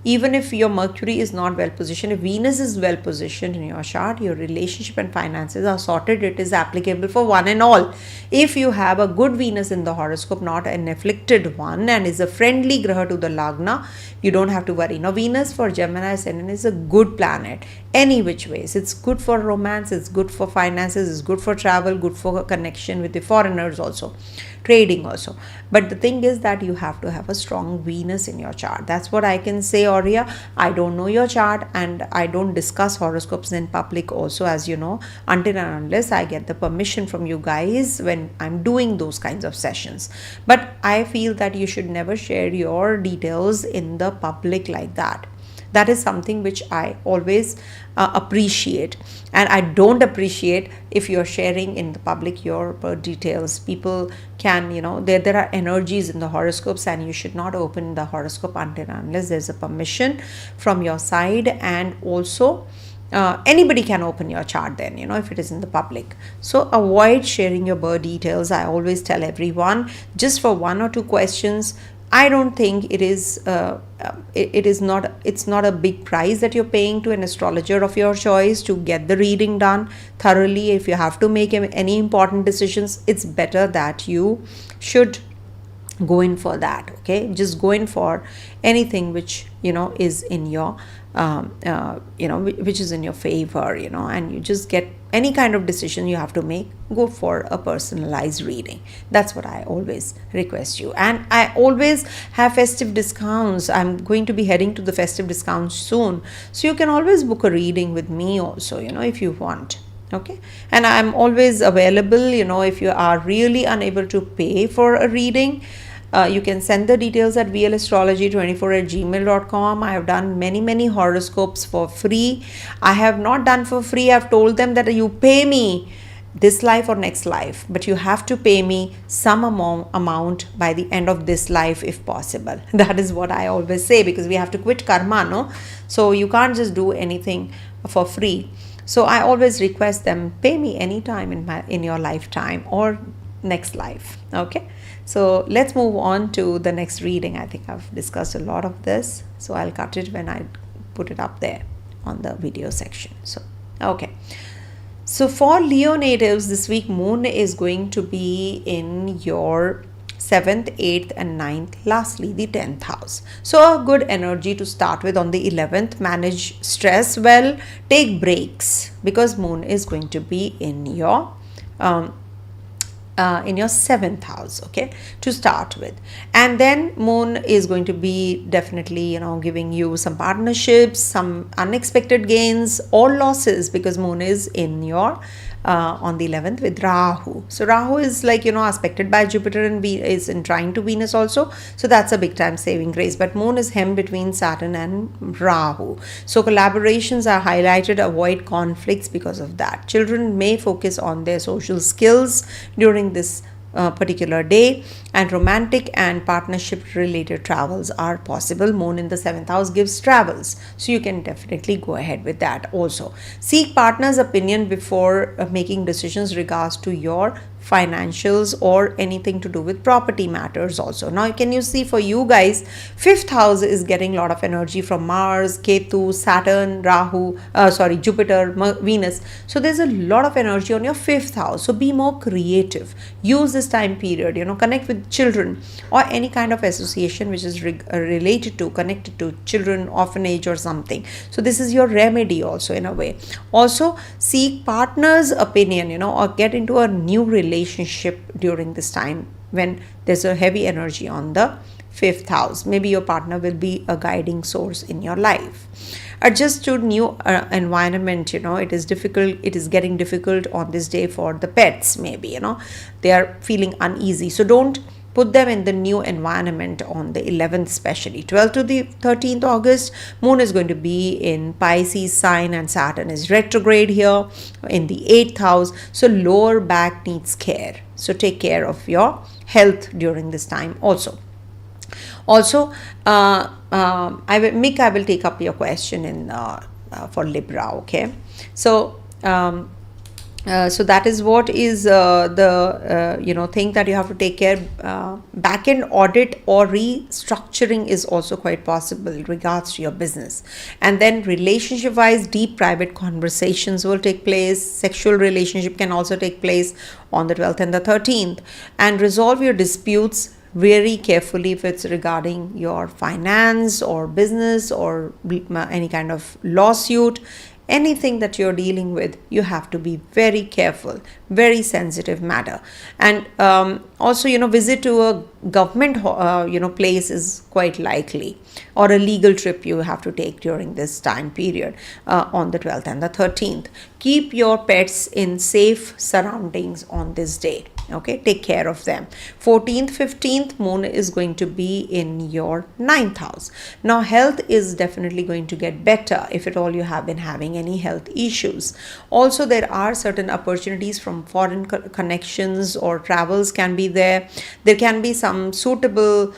even if your Mercury is not well positioned, if Venus is well positioned in your chart, your relationship and finances are sorted. It is applicable for one and all. If you have a good Venus in the horoscope, not an afflicted one, and is a friendly graha to the Lagna, you don't have to worry. Now, Venus for Gemini ascendant is a good planet, any which ways. It's good for romance, it's good for finances, it's good for travel, good for connection with the foreigners also, trading also. But the thing is that you have to have a strong Venus in your chart. That's what I can say, Aurea. I don't know your chart, and I don't discuss horoscopes in public also, as you know, until and unless I get the permission from you guys when I'm doing those kinds of sessions. But I feel that you should never share your details in the public like that. That is something which I always appreciate, and I don't appreciate if you're sharing in the public your details. People can, there are energies in the horoscopes, and you should not open the horoscope until unless there's a permission from your side. And also anybody can open your chart then, if it is in the public. So avoid sharing your birth details. I always tell everyone, just for one or two questions. I don't think it is it's not a big price that you're paying to an astrologer of your choice to get the reading done thoroughly. If you have to make any important decisions, it's better that you should go in for that. Okay, just go in for anything which is in your which is in your favor, and you just get any kind of decision you have to make, go for a personalized reading. That's what I always request you. And I always have festive discounts. I'm going to be heading to the festive discounts soon, so you can always book a reading with me also, if you want. Okay, and I'm always available, if you are really unable to pay for a reading. You can send the details at vlastrology24@gmail.com. I have done many horoscopes for free. I have not done for free. I've told them that you pay me this life or next life, but you have to pay me some amount by the end of this life if possible. That is what I always say, because we have to quit karma, no? So you can't just do anything for free. So I always request them, pay me anytime in your lifetime or next life. Okay, so let's move on to the next reading. I think I've discussed a lot of this, so I'll cut it when I put it up there on the video section. So okay, so for Leo natives this week, moon is going to be in your 7th, 8th and 9th, lastly the 10th house. So a good energy to start with on the 11th. Manage stress well, take breaks, because moon is going to be in your 7th house, okay, to start with. And then moon is going to be definitely, giving you some partnerships, some unexpected gains or losses, because moon is in your on the 11th with Rahu. So Rahu is like, aspected by Jupiter and is in trine to Venus also. So that's a big time saving grace. But moon is hemmed between Saturn and Rahu. So collaborations are highlighted. Avoid conflicts because of that. Children may focus on their social skills during this particular day, and romantic and partnership related travels are possible. Moon in the 7th house gives travels, so you can definitely go ahead with that also. Seek partner's opinion before making decisions regards to your financials or anything to do with property matters also. Now can you see, for you guys, fifth house is getting a lot of energy from Mars, Ketu, Saturn, Rahu, Jupiter, Venus. So there's a lot of energy on your fifth house. So be more creative. Use this time period, connect with children or any kind of association which is connected to children, orphanage or something. So this is your remedy also in a way. Also seek partner's opinion, or get into a new relationship during this time when there's a heavy energy on the fifth house. Maybe your partner will be a guiding source in your life. Adjust to new environment. It is getting difficult on this day for the pets. Maybe they are feeling uneasy, so don't put them in the new environment on the 11th, especially 12th to the 13th August. Moon is going to be in Pisces sign and Saturn is retrograde here in the 8th house. So lower back needs care. So take care of your health during this time also. Also, I will take up your question in for Libra. Okay, so. So that is what is the thing that you have to take care. Back-end audit or restructuring is also quite possible in regards to your business. And then relationship-wise, deep private conversations will take place. Sexual relationship can also take place on the 12th and the 13th. And resolve your disputes very carefully if it's regarding your finance or business or any kind of lawsuit. Anything that you're dealing with, you have to be very careful, very sensitive matter. And also, visit to a government, place is quite likely, or a legal trip you have to take during this time period on the 12th and the 13th. Keep your pets in safe surroundings on this day. Okay, take care of them. 14th, 15th, moon is going to be in your 9th house. Now, health is definitely going to get better if at all you have been having any health issues. Also, there are certain opportunities from foreign connections or travels can be there. There can be some suitable,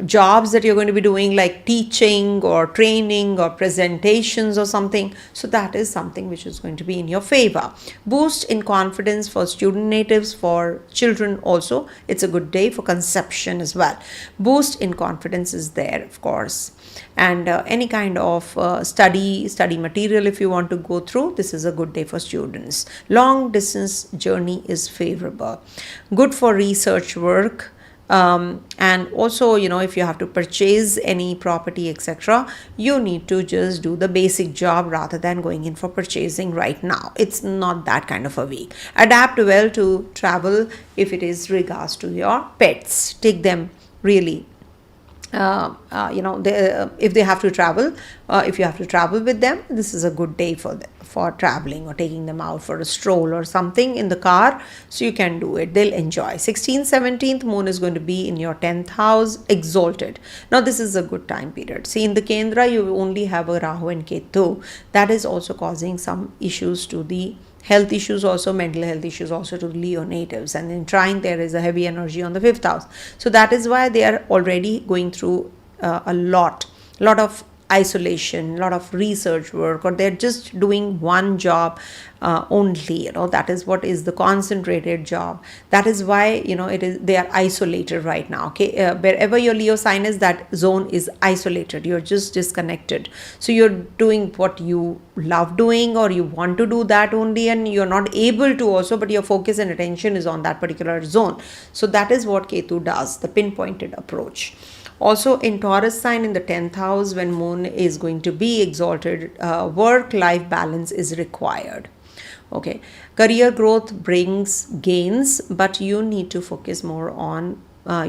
jobs that you're going to be doing, like teaching or training or presentations or something. So that is something which is going to be in your favor. Boost in confidence for student natives, for children also. It's a good day for conception as well. Boost in confidence is there, of course. And any kind of study material if you want to go through, this is a good day for students. Long distance journey is favorable. Good for research work. And also, if you have to purchase any property, etc., you need to just do the basic job rather than going in for purchasing right now. It's not that kind of a week. Adapt well to travel if it is regards to your pets. Take them really. If they have to travel, if you have to travel with them, this is a good day for traveling or taking them out for a stroll or something in the car. So you can do it. They'll enjoy. 16th, 17th, moon is going to be in your 10th house, exalted. Now this is a good time period. See, in the Kendra, you only have a Rahu and Ketu. That is also causing some issues to the health issues, also mental health issues also to Leo natives. And in trine, there is a heavy energy on the 5th house. So that is why they are already going through a lot of isolation, a lot of research work, or they're just doing one job only. That is what is the concentrated job. That is why they are isolated right now. Okay, wherever your Leo sign is, that zone is isolated. You're just disconnected. So you're doing what you love doing, or you want to do that only, and you're not able to also, but your focus and attention is on that particular zone. So that is what Ketu does, the pinpointed approach. Also in Taurus sign in the 10th house, when moon is going to be exalted, work-life balance is required. Okay, career growth brings gains, but you need to focus more on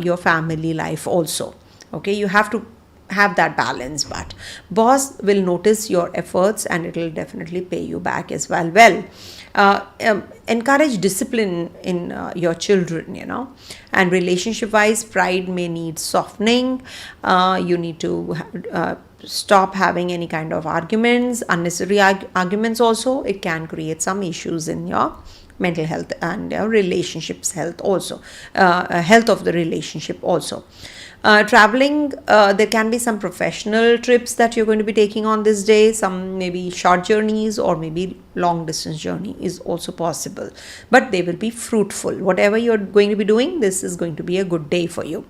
your family life also. Okay, you have to have that balance, but boss will notice your efforts and it will definitely pay you back as well. Encourage discipline in your children, and relationship wise, pride may need softening. You need to stop having any kind of arguments, unnecessary arguments also. It can create some issues in your mental health and relationships health also, health of the relationship also. Traveling, there can be some professional trips that you're going to be taking on this day, some maybe short journeys or maybe long distance journey is also possible, but they will be fruitful. Whatever you're going to be doing, this is going to be a good day for you.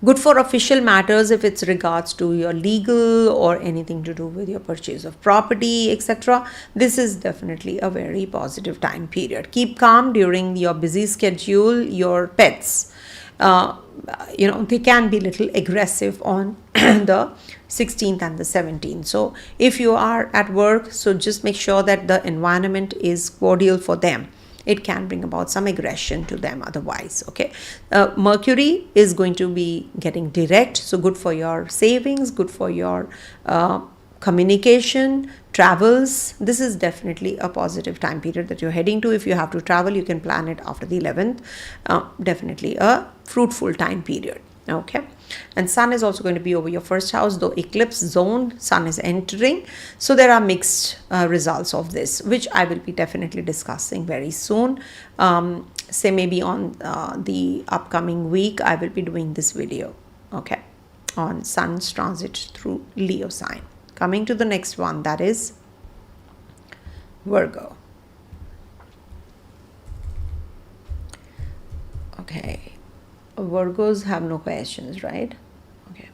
Good for official matters if it's regards to your legal or anything to do with your purchase of property, etc. This is definitely a very positive time period. Keep calm during your busy schedule. Your pets, they can be little aggressive on the 16th and the 17th. So if you are at work, so just make sure that the environment is cordial for them. It can bring about some aggression to them otherwise. Okay, Mercury is going to be getting direct, so good for your savings, good for your communication, travels. This is definitely a positive time period that you're heading to. If you have to travel, you can plan it after the 11th. Definitely a fruitful time period. Okay, and Sun is also going to be over your first house, though eclipse zone, Sun is entering. So there are mixed results of this, which I will be definitely discussing very soon. Say maybe on the upcoming week, I will be doing this video, okay, on Sun's transit through Leo sign. Coming to the next one, that is Virgo. Okay. Virgos have no questions, right? Okay,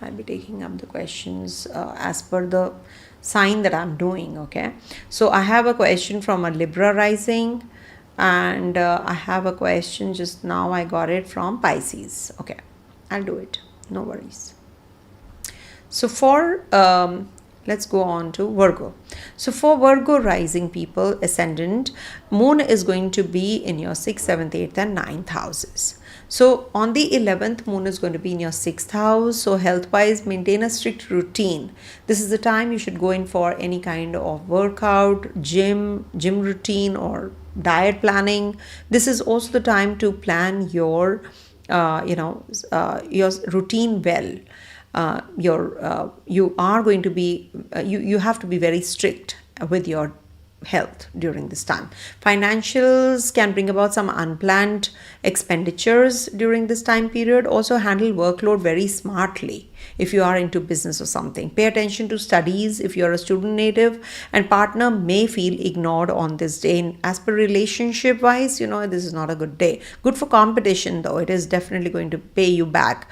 I'll be taking up the questions as per the sign that I'm doing. Okay, so I have a question from a Libra rising, and I have a question just now, I got it from Pisces. Okay, I'll do it, no worries. So for let's go on to Virgo. So for Virgo rising people, ascendant, moon is going to be in your 6th, 7th, 8th and 9th houses. So on the 11th, moon is going to be in your 6th house. So health wise, maintain a strict routine. This is the time you should go in for any kind of workout, gym routine or diet planning. This is also the time to plan your your routine well. You are going to be you have to be very strict with your health during this time. Financials can bring about some unplanned expenditures during this time period. Also handle workload very smartly if you are into business or something. Pay attention to studies if you are a student native, and partner may feel ignored on this day. As per relationship wise, this is not a good day. Good for competition though, it is definitely going to pay you back.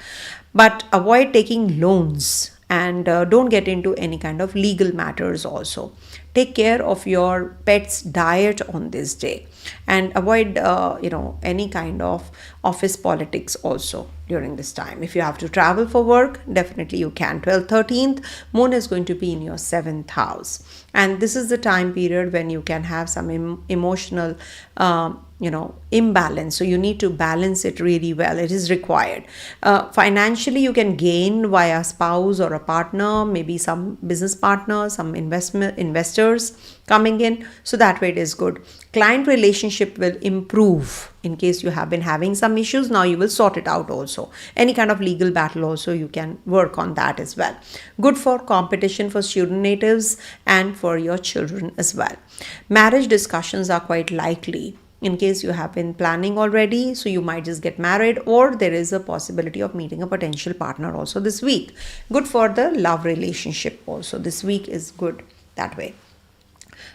But avoid taking loans and don't get into any kind of legal matters also. Take care of your pet's diet on this day and avoid any kind of office politics also during this time. If you have to travel for work, definitely you can. 12th, 13th, moon is going to be in your 7th house, and this is the time period when you can have some emotional imbalance. So you need to balance it really well. It is required. Financially, you can gain via spouse or a partner, maybe some business partner, some investors coming in. So that way it is good. Client relationship will improve. In case you have been having some issues, now you will sort it out also. Any kind of legal battle also, you can work on that as well. Good for competition for student natives and for your children as well. Marriage discussions are quite likely in case you have been planning already. So you might just get married, or there is a possibility of meeting a potential partner also this week. Good for the love relationship also. This week is good that way.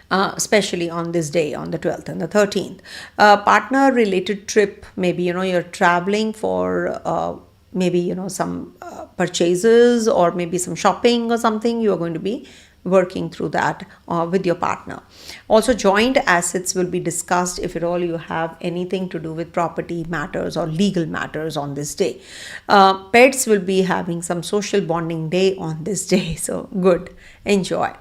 Especially on this day, on the 12th and the 13th. Partner related trip, maybe you're traveling for maybe some purchases or maybe some shopping or something. You are going to be working through that with your partner. Also, joint assets will be discussed if at all you have anything to do with property matters or legal matters on this day. Pets will be having some social bonding day on this day, so good, enjoy.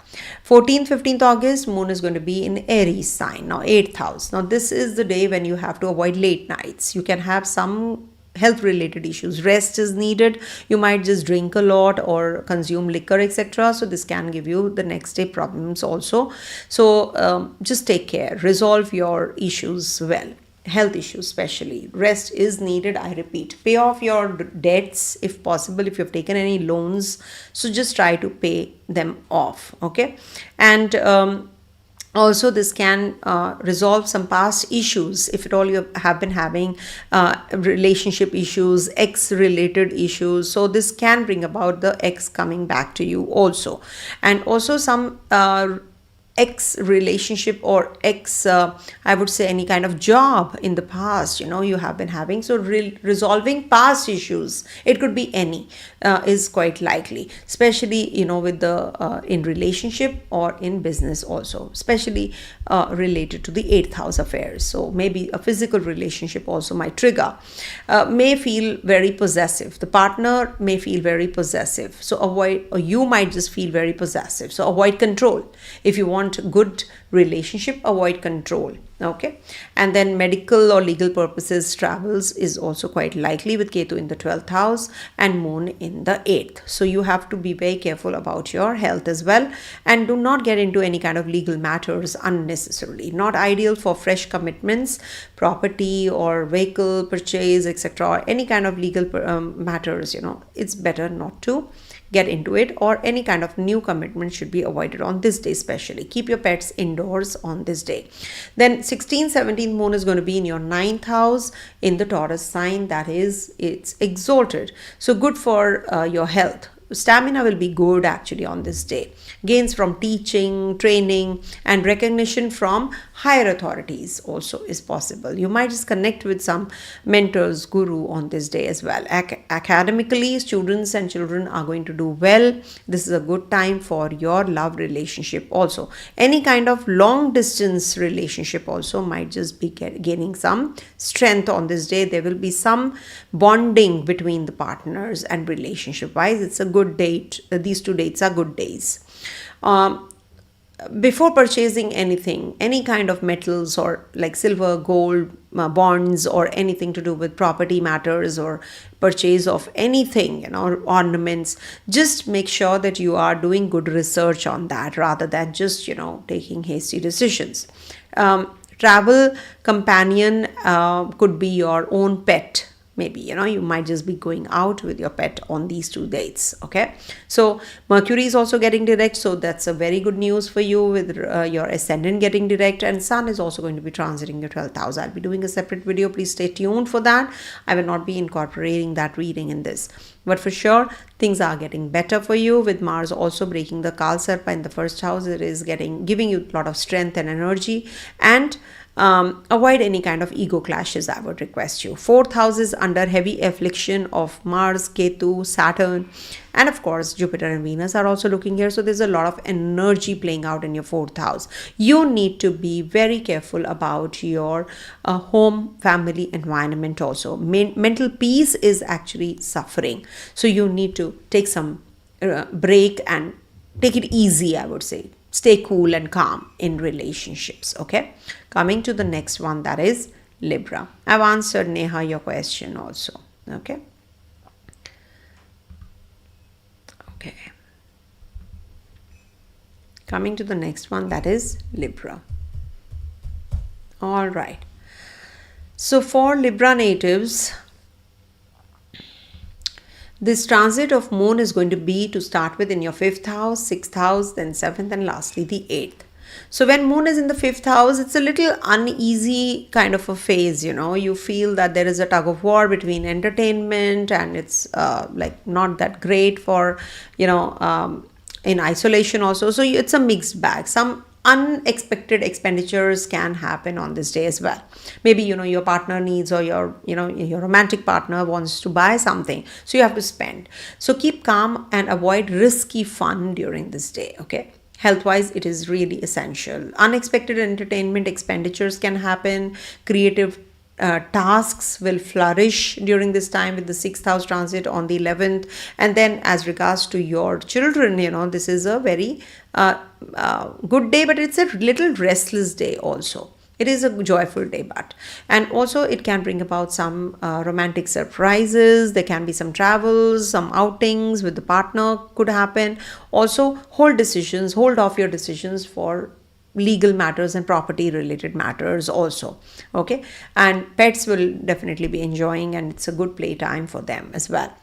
14th, 15th August, moon is going to be in Aries sign, now 8th house. Now this is the day when you have to avoid late nights. You can have some health related issues. Rest is needed. You might just drink a lot or consume liquor, etc. So this can give you the next day problems also. So just take care, resolve your issues well, health issues especially. Rest is needed, I repeat. Pay off your debts if possible. If you've taken any loans, so just try to pay them off, okay? And Also, this can resolve some past issues. If at all you have been having relationship issues, ex related issues, so this can bring about the ex coming back to you also. And also some ex relationship or ex I would say any kind of job in the past, you have been having, so resolving past issues, it could be any, is quite likely, especially with the in relationship or in business also, especially related to the 8th house affairs. So maybe a physical relationship also might trigger. May feel very possessive, the partner may feel very possessive, so avoid, or you might just feel very possessive, so avoid control. If you want good relationship, avoid control. Okay. And then medical or legal purposes, travels is also quite likely with Ketu in the 12th house and Moon in the 8th. So you have to be very careful about your health as well, and do not get into any kind of legal matters unnecessarily. Not ideal for fresh commitments, property or vehicle purchase, etc., or any kind of legal matters. It's better not to get into it, or any kind of new commitment should be avoided on this day. Especially keep your pets indoors on this day. Then 16th 17th Moon is going to be in your 9th house in the Taurus sign, that is, it's exalted, so good for your health. Stamina will be good actually on this day. Gains from teaching, training, and recognition from higher authorities also is possible. You might just connect with some mentors, guru on this day as well. Academically, students and children are going to do well. This is a good time for your love relationship also. Any kind of long distance relationship also might just be gaining some strength on this day. There will be some bonding between the partners, and relationship wise it's a good date. These 2 dates are good days. Before purchasing anything, any kind of metals or like silver, gold, bonds, or anything to do with property matters, or purchase of anything, ornaments, just make sure that you are doing good research on that rather than just, taking hasty decisions. Travel companion could be your own pet. Maybe, you might just be going out with your pet on these 2 dates. Okay. So Mercury is also getting direct. So that's a very good news for you with your ascendant getting direct, and Sun is also going to be transiting your 12th house. I'll be doing a separate video. Please stay tuned for that. I will not be incorporating that reading in this. But for sure, things are getting better for you with Mars also breaking the Kal Sarpa in the 1st house. It is giving you a lot of strength and energy, and avoid any kind of ego clashes, I would request you. 4th house is under heavy affliction of Mars, Ketu, Saturn, and of course Jupiter and Venus are also looking here. So there's a lot of energy playing out in your 4th house. You need to be very careful about your home, family environment also. Mental peace is actually suffering. So you need to take some break and take it easy, I would say. Stay cool and calm in relationships. Okay. Coming to the next one, that is Libra. I've answered, Neha, your question also. Okay. Okay. Coming to the next one, that is Libra. All right. So for Libra natives, this transit of Moon is going to be, to start with, in your 5th house, 6th house, then 7th, and lastly the 8th. So when Moon is in the 5th house, it's a little uneasy kind of a phase, you feel that there is a tug of war between entertainment, and it's like not that great for, in isolation also. So it's a mixed bag. Some unexpected expenditures can happen on this day as well. Maybe, your partner needs, or your romantic partner wants to buy something, so you have to spend. So keep calm and avoid risky fun during this day. Okay. Health-wise, it is really essential. Unexpected entertainment expenditures can happen. Creative tasks will flourish during this time with the 6th house transit on the 11th. And then as regards to your children, this is a very good day, but it's a little restless day also. It is a joyful day, and also it can bring about some romantic surprises. There can be some travels, some outings with the partner could happen. Also hold off your decisions for legal matters and property related matters also. Okay, and pets will definitely be enjoying, and it's a good playtime for them as well.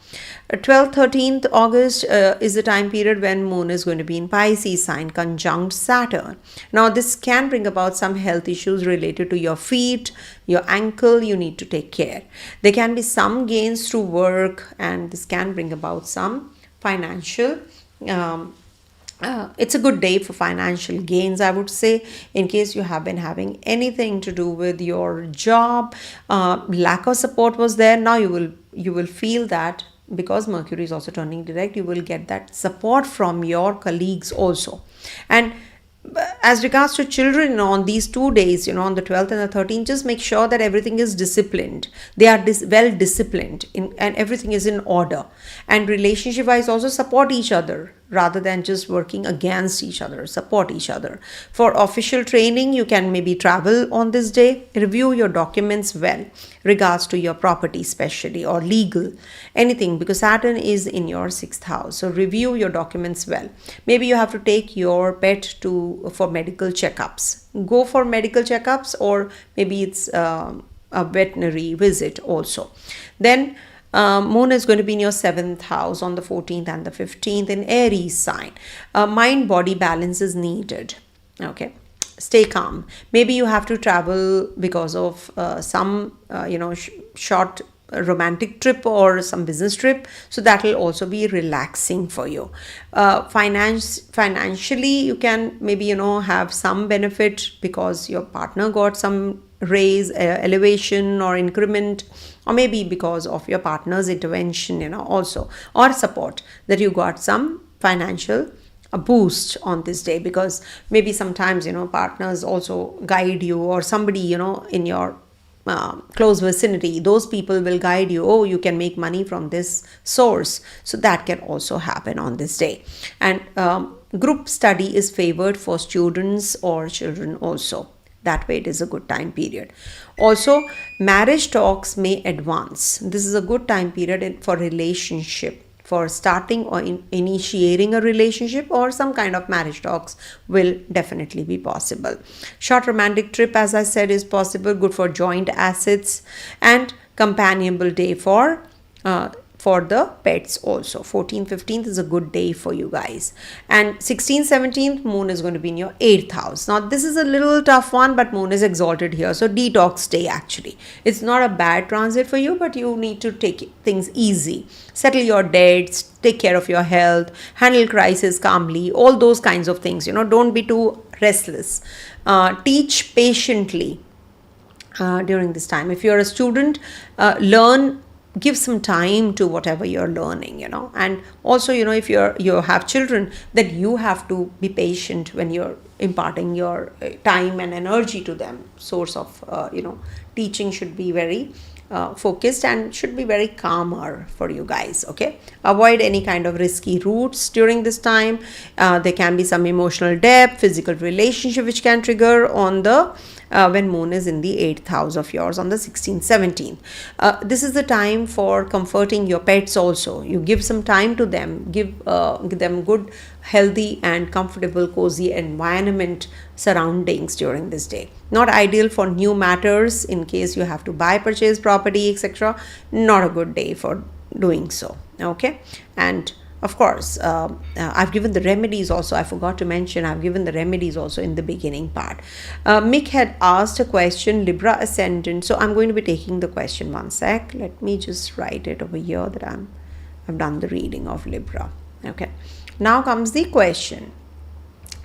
12th 13th August is the time period when moon is going to be in Pisces sign conjunct Saturn. Now this can bring about some health issues related to your feet, your ankle. You need to take care. There can be some gains through work, and this can bring about some financial it's a good day for financial gains, I would say, in case you have been having anything to do with your job. Lack of support was there. Now you will feel that, because Mercury is also turning direct, you will get that support from your colleagues also. And as regards to children, on these 2 days, on the 12th and the 13th, just make sure that everything is disciplined. They are well disciplined and everything is in order. And relationship wise also support each other rather than just working against each other. Support each other. For official training, you can maybe travel on this day. Review your documents well, regards to your property especially, or legal, anything, because Saturn is in your 6th house. So review your documents well. Maybe you have to take your pet for medical checkups. Go for medical checkups, or maybe it's a veterinary visit also. Then moon is going to be in your 7th house on the 14th and the 15th in Aries sign. Mind-body balance is needed. Okay, stay calm. Maybe you have to travel because of some short romantic trip or some business trip, so that will also be relaxing for you. Financially, you can maybe have some benefit because your partner got some raise, elevation or increment, or maybe because of your partner's intervention, also, or support, that you got some financial a boost on this day, because maybe sometimes partners also guide you, or somebody in your close vicinity, those people will guide you. Oh, you can make money from this source. So that can also happen on this day. And group study is favored for students or children also. That way it is a good time period. Also, marriage talks may advance. This is a good time period for relationship, for starting or initiating a relationship, or some kind of marriage talks will definitely be possible. Short romantic trip, as I said, is possible, good for joint assets, and companionable day for the pets also. 14th, 15th is a good day for you guys. And 16th, 17th, moon is going to be in your 8th house. Now, this is a little tough one, but moon is exalted here. So, detox day actually. It's not a bad transit for you, but you need to take things easy. Settle your debts, take care of your health, handle crisis calmly, all those kinds of things. Don't be too restless. Teach patiently during this time. If you're a student, give some time to whatever you're learning, and also, if you have children, that you have to be patient when you're imparting your time and energy to them. Source of, teaching should be very focused and should be very calmer for you guys. Okay, avoid any kind of risky routes during this time. There can be some emotional depth, physical relationship which can trigger on the when moon is in the 8th house of yours on the 16th, 17th. This is the time for comforting your pets also. You give some time to them, give them good, healthy and comfortable, cozy environment surroundings during this day. Not ideal for new matters, in case you have to buy, purchase property, etc. Not a good day for doing so. Okay, and of course, I've given the remedies also. I forgot to mention, I've given the remedies also in the beginning part. Mick had asked a question, Libra ascendant. So I'm going to be taking the question. One sec. Let me just write it over here that I've done the reading of Libra. Okay. Now comes the question.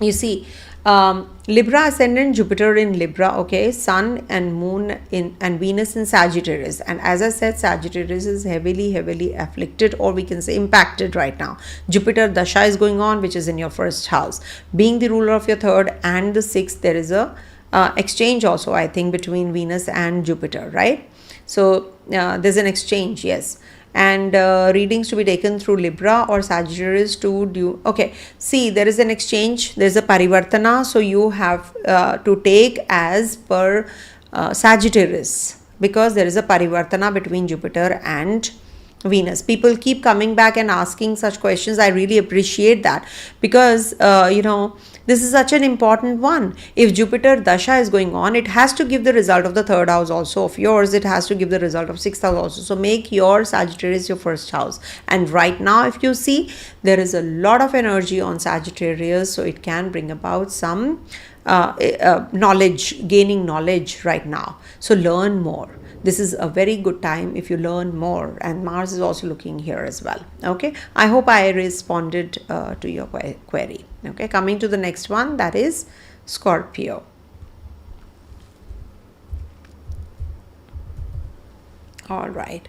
You see, Libra ascendant, Jupiter in Libra, okay, Sun and Moon and Venus in Sagittarius. And as I said, Sagittarius is heavily afflicted, or we can say impacted right now. Jupiter Dasha is going on, which is in your 1st house. Being the ruler of your 3rd and the 6th, there is a exchange also, I think, between Venus and Jupiter, right? So there's an exchange, yes. And readings to be taken through Libra or Sagittarius to do. Okay, see, there is an exchange, there's a parivartana, so you have to take as per Sagittarius, because there is a parivartana between Jupiter and Venus. People keep coming back and asking such questions. I really appreciate that, because This is such an important one. If Jupiter Dasha is going on, it has to give the result of the third house also of yours. It has to give the result of sixth house also. So make your Sagittarius your first house. And right now, if you see, there is a lot of energy on Sagittarius. So it can bring about some knowledge, gaining knowledge right now. So learn more. This is a very good time if you learn more, and Mars is also looking here as well. Okay, I hope I responded to your query. Okay, coming to the next one, that is Scorpio. All right.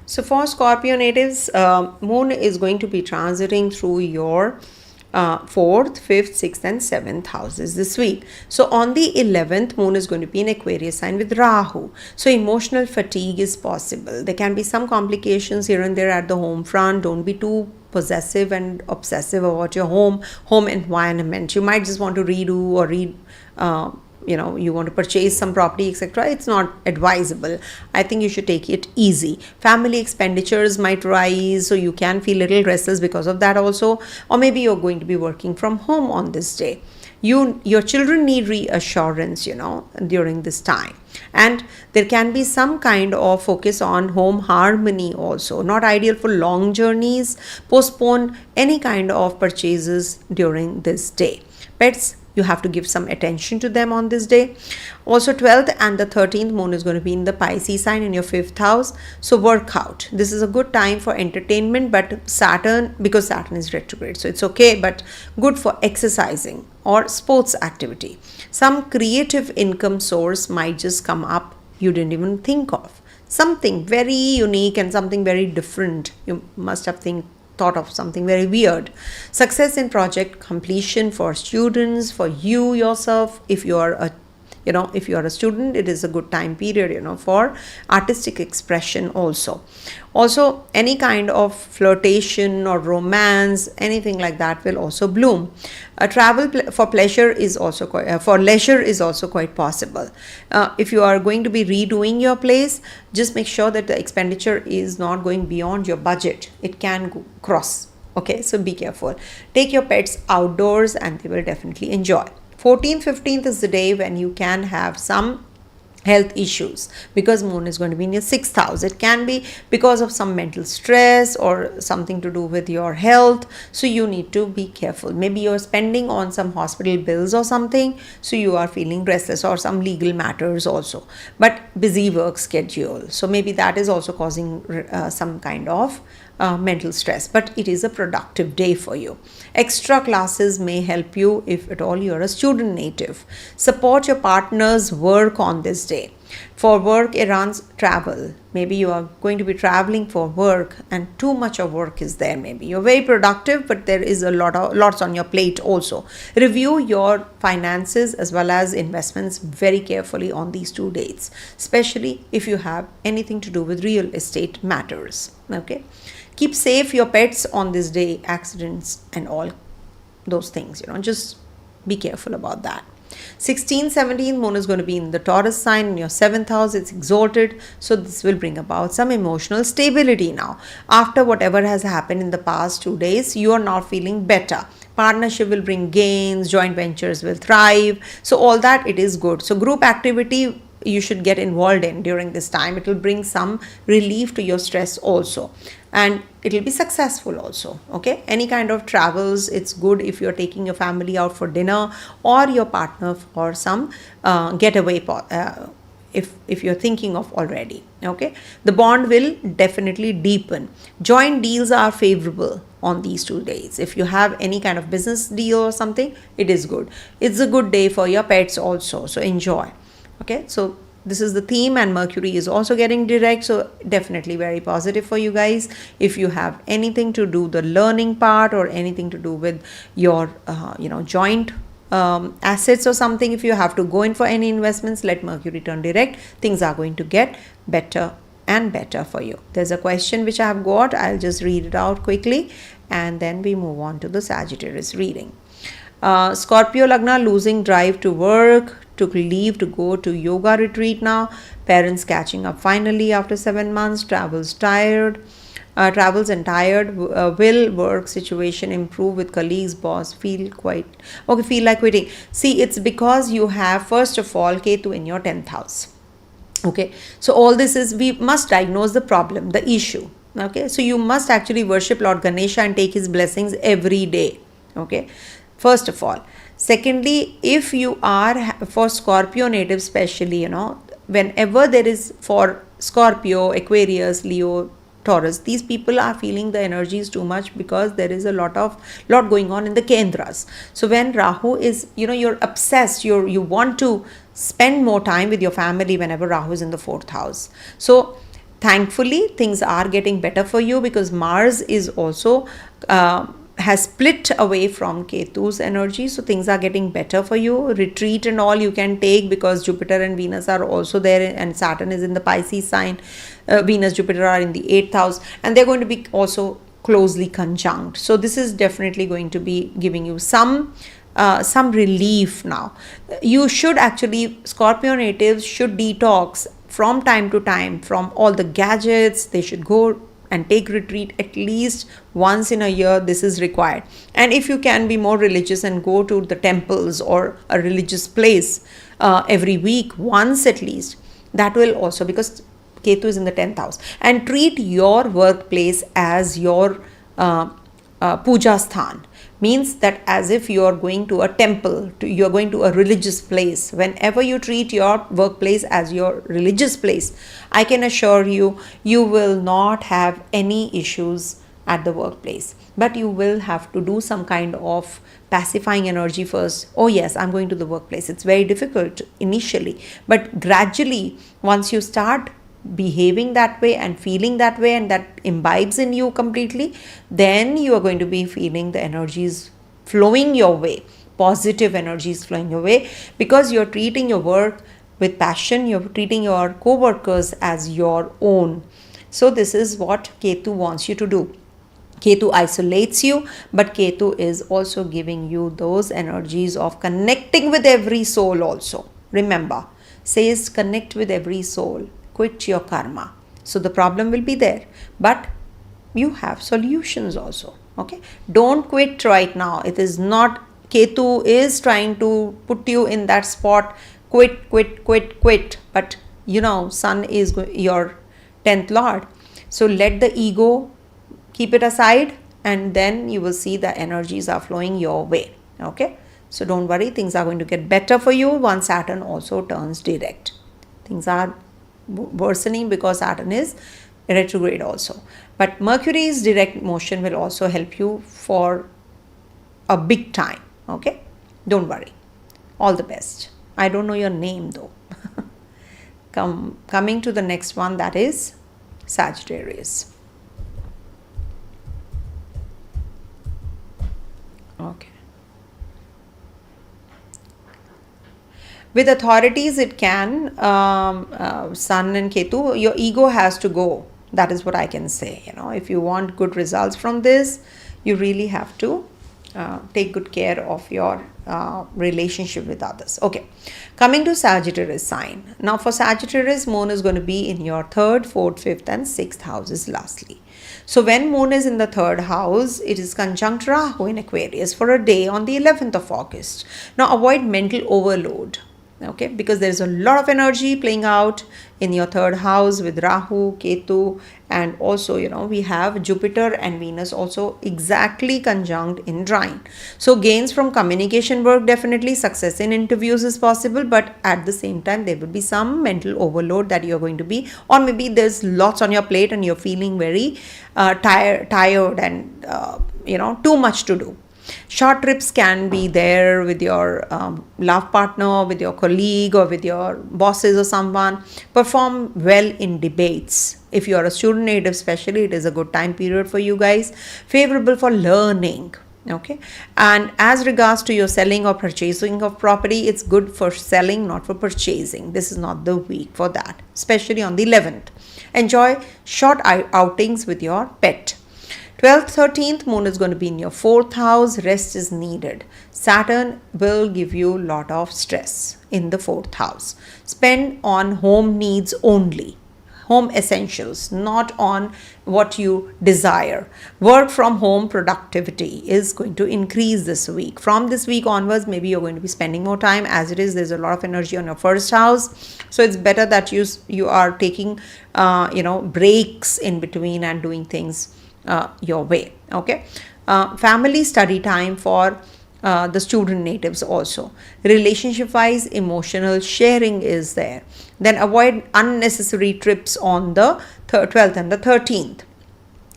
So for Scorpio natives, moon is going to be transiting through your 4th, 5th, 6th and 7th houses this week. So on the 11th, moon is going to be in Aquarius sign with Rahu. So emotional fatigue is possible. There can be some complications here and there at the home front. Don't be too possessive and obsessive about your home environment. You might just want to redo or you want to purchase some property, etc. It's not advisable. I think you should take it easy. Family expenditures might rise, so you can feel a little restless because of that also. Or maybe you're going to be working from home on this day. Your children need reassurance, during this time. And there can be some kind of focus on home harmony also. Not ideal for long journeys. Postpone any kind of purchases during this day. Pets, you have to give some attention to them on this day. Also 12th and the 13th moon is going to be in the Pisces sign in your 5th house. So work out. This is a good time for entertainment, but because Saturn is retrograde, so it's okay, but good for exercising or sports activity. Some creative income source might just come up you didn't even think of. Something very unique and something very different. You must have thought of something very weird. Success in project completion for students, for you yourself. If you are a student, it is a good time period, for artistic expression also. Also, any kind of flirtation or romance, anything like that will also bloom. Travel for leisure is also quite possible. If you are going to be redoing your place, just make sure that the expenditure is not going beyond your budget. It can cross. Okay, so be careful. Take your pets outdoors and they will definitely enjoy. 14th, 15th is the day when you can have some health issues because moon is going to be in your 6th house. It can be because of some mental stress or something to do with your health. So you need to be careful. Maybe you're spending on some hospital bills or something. So you are feeling restless, or some legal matters also. But busy work schedule. So maybe that is also causing some kind of mental stress, but it is a productive day for you. Extra classes may help you if at all you're a student native. Support your partner's work on this day. For work errands, travel. Maybe you are going to be traveling for work and too much of work is there. Maybe you're very productive, but there is lots on your plate also. Review your finances as well as investments very carefully on these 2 dates, especially if you have anything to do with real estate matters. Okay. Keep safe your pets on this day, accidents and all those things, just be careful about that. 16, 17 moon is going to be in the Taurus sign in your 7th house. It's exalted. So this will bring about some emotional stability now. After whatever has happened in the past 2 days, you are now feeling better. Partnership will bring gains, joint ventures will thrive. So all that, it is good. So group activity you should get involved in during this time. It will bring some relief to your stress also, and it will be successful also. Okay, any kind of travels, it's good if you're taking your family out for dinner or your partner for some getaway if you're thinking of already. Okay, the bond will definitely deepen. Joint deals are favorable on these 2 days. If you have any kind of business deal or something, it is good. It's a good day for your pets also, so enjoy. Okay, so this is the theme, and Mercury is also getting direct, so definitely very positive for you guys. If you have anything to do the learning part or anything to do with your joint assets or something, if you have to go in for any investments, let Mercury turn direct. Things are going to get better and better for you. There's a question which I have got. I'll just read it out quickly and then we move on to the Sagittarius reading. Scorpio Lagna losing drive to work, took leave to go to yoga retreat now. Parents catching up finally after 7 months. Travels tired. travels and tired, will work situation improve with colleagues, boss, feel like quitting. See, it's because you have, first of all, Ketu in your 10th house. Okay, so all this is, we must diagnose the problem, the issue. Okay, so you must actually worship Lord Ganesha and take his blessings every day. Okay, first of all. Secondly, if you are, for Scorpio native especially, whenever there is, for Scorpio, Aquarius, Leo, Taurus, these people are feeling the energies too much because there is a lot going on in the Kendras. So when Rahu is, you're obsessed, you want to spend more time with your family whenever Rahu is in the 4th house. So thankfully things are getting better for you because Mars is also has split away from Ketu's energy, so things are getting better for you. Retreat and all you can take because Jupiter and Venus are also there, and Saturn is in the Pisces sign. Venus, Jupiter are in the 8th house, and they're going to be also closely conjunct. So this is definitely going to be giving you some relief now. You should actually, Scorpio natives should detox from time to time from all the gadgets. They should go and take retreat at least once in a year. This is required. And if you can be more religious and go to the temples or a religious place every week, once at least, that will also, because Ketu is in the 10th house, and treat your workplace as your puja sthan. Means that as if you are going to a temple, you are going to a religious place. Whenever you treat your workplace as your religious place, I can assure you, you will not have any issues at the workplace. But you will have to do some kind of pacifying energy first. Oh yes, I'm going to the workplace. It's very difficult initially, but gradually, once you start behaving that way and feeling that way, and that imbibes in you completely, then you are going to be feeling the energies flowing your way, positive energies flowing your way, because you're treating your work with passion, you're treating your co-workers as your own. So this is what Ketu wants you to do. Ketu isolates you, but Ketu is also giving you those energies of connecting with every soul also. Remember, says connect with every soul. Quit your karma. So the problem will be there, but you have solutions also. Okay, don't quit right now. It is not, Ketu is trying to put you in that spot, quit, but Sun is your 10th lord, so let the ego, keep it aside, and then you will see the energies are flowing your way. Okay, so don't worry, things are going to get better for you once Saturn also turns direct. Things are worsening because Saturn is retrograde also, but Mercury's direct motion will also help you for a big time. Okay, don't worry, all the best. I don't know your name though. Coming to the next one, that is Sagittarius. Okay, with authorities it can, Sun and Ketu, your ego has to go. That is what I can say. If you want good results from this, you really have to take good care of your relationship with others. Okay, coming to Sagittarius sign. Now for Sagittarius, moon is going to be in your 3rd, 4th, 5th and 6th houses lastly. So when moon is in the 3rd house, it is conjunct Rahu in Aquarius for a day on the 11th of August. Now avoid mental overload. Okay, because there is a lot of energy playing out in your 3rd house with Rahu, Ketu, and also we have Jupiter and Venus also exactly conjunct in Trine. So gains from communication work, definitely success in interviews is possible, but at the same time there will be some mental overload that you're going to be, or maybe there's lots on your plate and you're feeling very tired and too much to do. Short trips can be there with your love partner, with your colleague, or with your bosses or someone. Perform well in debates. If you are a student native especially, it is a good time period for you guys. Favorable for learning. Okay, and as regards to your selling or purchasing of property, it's good for selling, not for purchasing. This is not the week for that, especially on the 11th. Enjoy short outings with your pet. 12th, 13th, moon is going to be in your 4th house. Rest is needed. Saturn will give you a lot of stress in the 4th house. Spend on home needs only. home essentials, not on what you desire. Work from home productivity is going to increase this week. From this week onwards, maybe you're going to be spending more time. As it is, there's a lot of energy on your first house, so it's better that you are taking breaks in between and doing things your way. Okay. Family study time for the student natives also. Relationship wise, emotional sharing is there. Then avoid unnecessary trips on the 12th and the 13th.